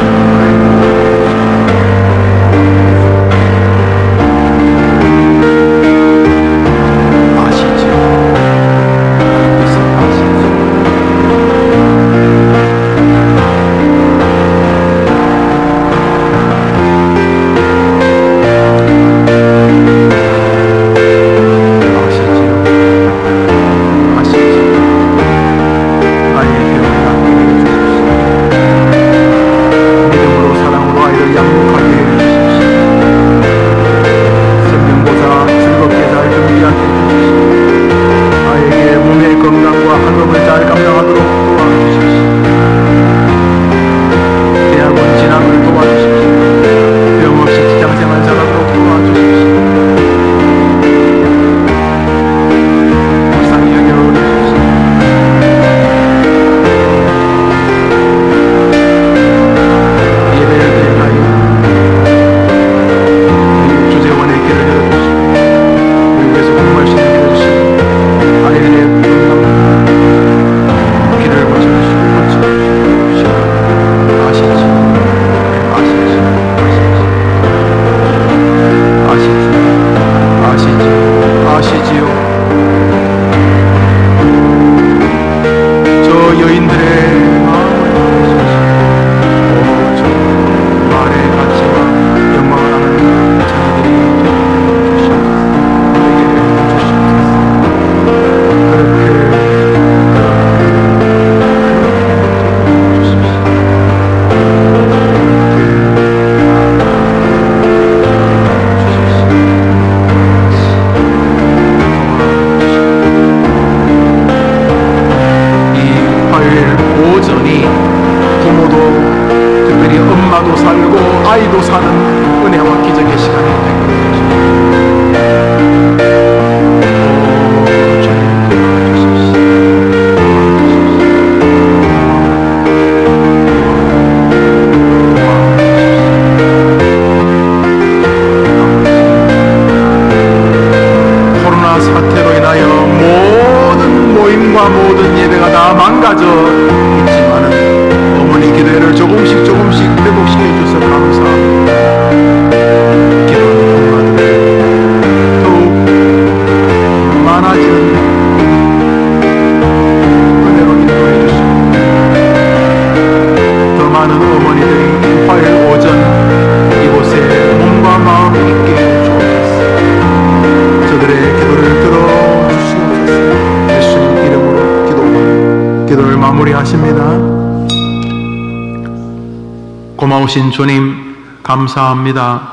고마우신 주님 감사합니다.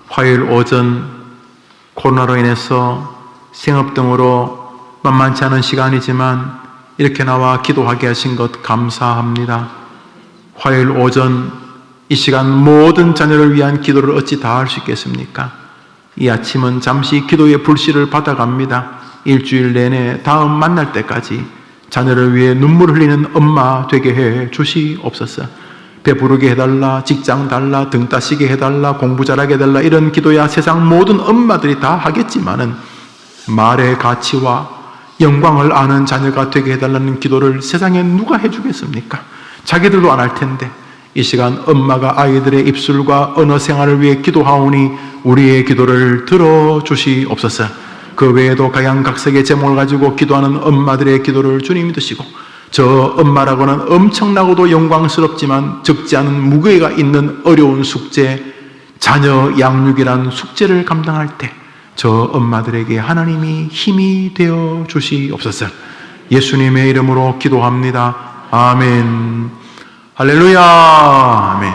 화요일 오전 코로나로 인해서 생업 등으로 만만치 않은 시간이지만 이렇게 나와 기도하게 하신 것 감사합니다. 화요일 오전 이 시간 모든 자녀를 위한 기도를 어찌 다 할 수 있겠습니까? 이 아침은 잠시 기도의 불씨를 받아갑니다. 일주일 내내 다음 만날 때까지 자녀를 위해 눈물 흘리는 엄마 되게 해 주시옵소서. 배부르게 해달라, 직장 달라, 등 따시게 해달라, 공부 잘하게 해달라, 이런 기도야 세상 모든 엄마들이 다 하겠지만은 말의 가치와 영광을 아는 자녀가 되게 해달라는 기도를 세상에 누가 해주겠습니까? 자기들도 안 할 텐데 이 시간 엄마가 아이들의 입술과 언어 생활을 위해 기도하오니 우리의 기도를 들어주시옵소서. 그 외에도 각양각색의 제목을 가지고 기도하는 엄마들의 기도를 주님이 드시고, 저 엄마라고는 엄청나고도 영광스럽지만 적지 않은 무게가 있는 어려운 숙제, 자녀 양육이란 숙제를 감당할 때 저 엄마들에게 하나님이 힘이 되어 주시옵소서. 예수님의 이름으로 기도합니다. 아멘. 할렐루야. 아멘.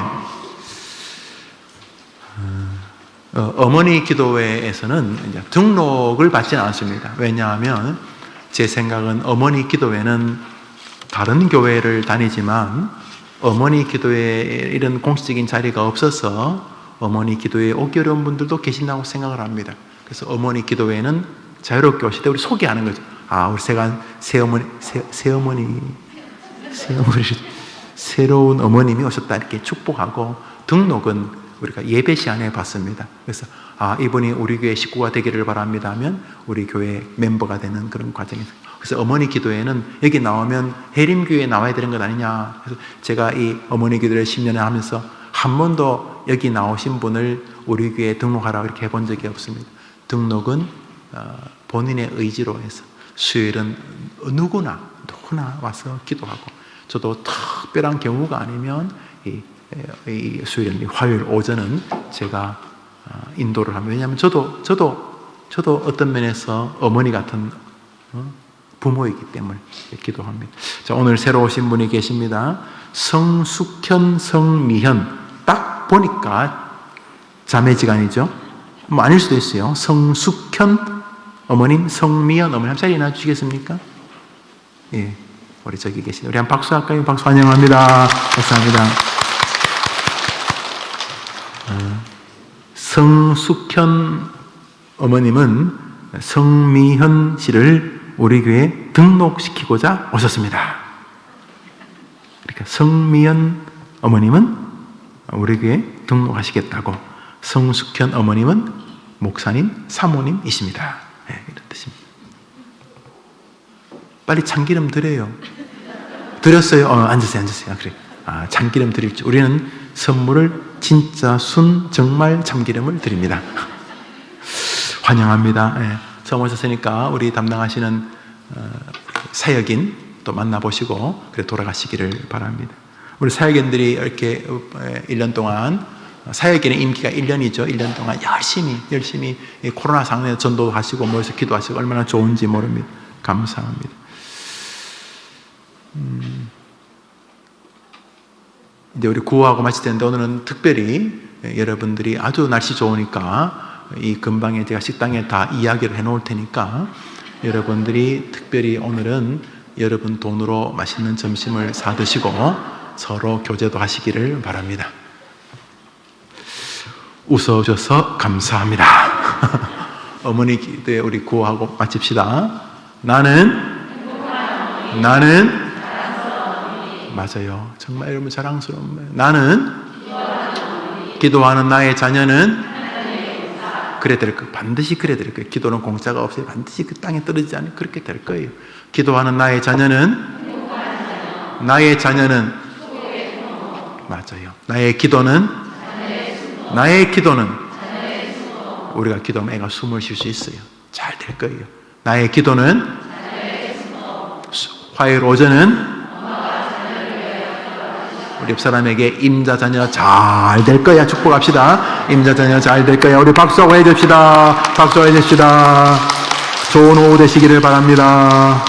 어머니 기도회에서는 이제 등록을 받지는 않습니다. 왜냐하면 제 생각은 어머니 기도회는 다른 교회를 다니지만 어머니 기도회에 이런 공식적인 자리가 없어서 어머니 기도회에 오기 어려운 분들도 계신다고 생각을 합니다. 그래서 어머니 기도회는 자유롭게 오실 때 우리 소개하는 거죠. 아, 우리 새어머니, 새로운 어머님이 오셨다 이렇게 축복하고, 등록은 우리가 예배 시간에 봤습니다. 그래서 이분이 우리 교회 식구가 되기를 바랍니다 하면 우리 교회 멤버가 되는 그런 과정이죠. 그래서 어머니 기도회는 여기 나오면 해림교회에 나와야 되는 것 아니냐. 그래서 제가 이 어머니 기도를 10년을 하면서 한 번도 여기 나오신 분을 우리 교회에 등록하라고 이렇게 해본 적이 없습니다. 등록은 본인의 의지로 해서 수요일은 누구나 와서 기도하고, 저도 특별한 경우가 아니면 이 수요일, 화요일 오전은 제가 인도를 하면, 왜냐하면 저도 어떤 면에서 어머니 같은 부모이기 때문에 기도합니다. 자, 오늘 새로 오신 분이 계십니다. 성숙현, 성미현. 딱 보니까 자매지간이죠. 뭐 아닐 수도 있어요. 성숙현 어머님, 성미현 어머님, 한 자리 놔주시겠습니까? 예, 우리 저기 계신, 우리 한 박수 할까요? 박수 환영합니다. 감사합니다. 성숙현 어머님은 성미현 씨를 우리 교회에 등록시키고자 오셨습니다. 그러니까 성미현 어머님은 우리 교회에 등록하시겠다고, 성숙현 어머님은 목사님, 사모님이십니다. 네, 이런 뜻입니다. 빨리 참기름 드려요. 드렸어요? 앉으세요. 그래. 참기름 드릴지. 우리는 선물을 진짜 정말 참기름을 드립니다. 환영합니다. 네. 처음 오셨으니까 우리 담당하시는 사역인 또 만나보시고 그래 돌아가시기를 바랍니다. 우리 사역인들이 이렇게 1년 동안, 사역인의 임기가 1년이죠. 1년 동안 열심히 코로나 상황에서 전도도 하시고 모여서 기도하시고 얼마나 좋은지 모릅니다. 감사합니다. 이제 우리 구호하고 마칠 텐데, 오늘은 특별히 여러분들이 아주 날씨 좋으니까 이 근방에 제가 식당에 다 이야기를 해놓을 테니까 여러분들이 특별히 오늘은 여러분 돈으로 맛있는 점심을 사 드시고 서로 교제도 하시기를 바랍니다. 웃어주셔서 감사합니다. 어머니 기도에 우리 구호하고 마칩시다. 나는 맞아요. 정말 여러분 자랑스러운 말. 나는 기도하는 나의 자녀는 그래 될 거예요. 반드시 그래 될 거예요. 기도는 공짜가 없어요. 반드시 그 땅에 떨어지지 않으면 그렇게 될 거예요. 기도하는 나의 자녀는 맞아요. 나의 기도는 우리가 기도하면 애가 숨을 쉴 수 있어요. 잘 될 거예요. 나의 기도는 화요일 오전은 우리 옆 사람에게 임자 자녀 잘 될 거야 축복합시다. 임자 자녀 잘 될 거야. 우리 박수하고 해줍시다. 좋은 오후 되시기를 바랍니다.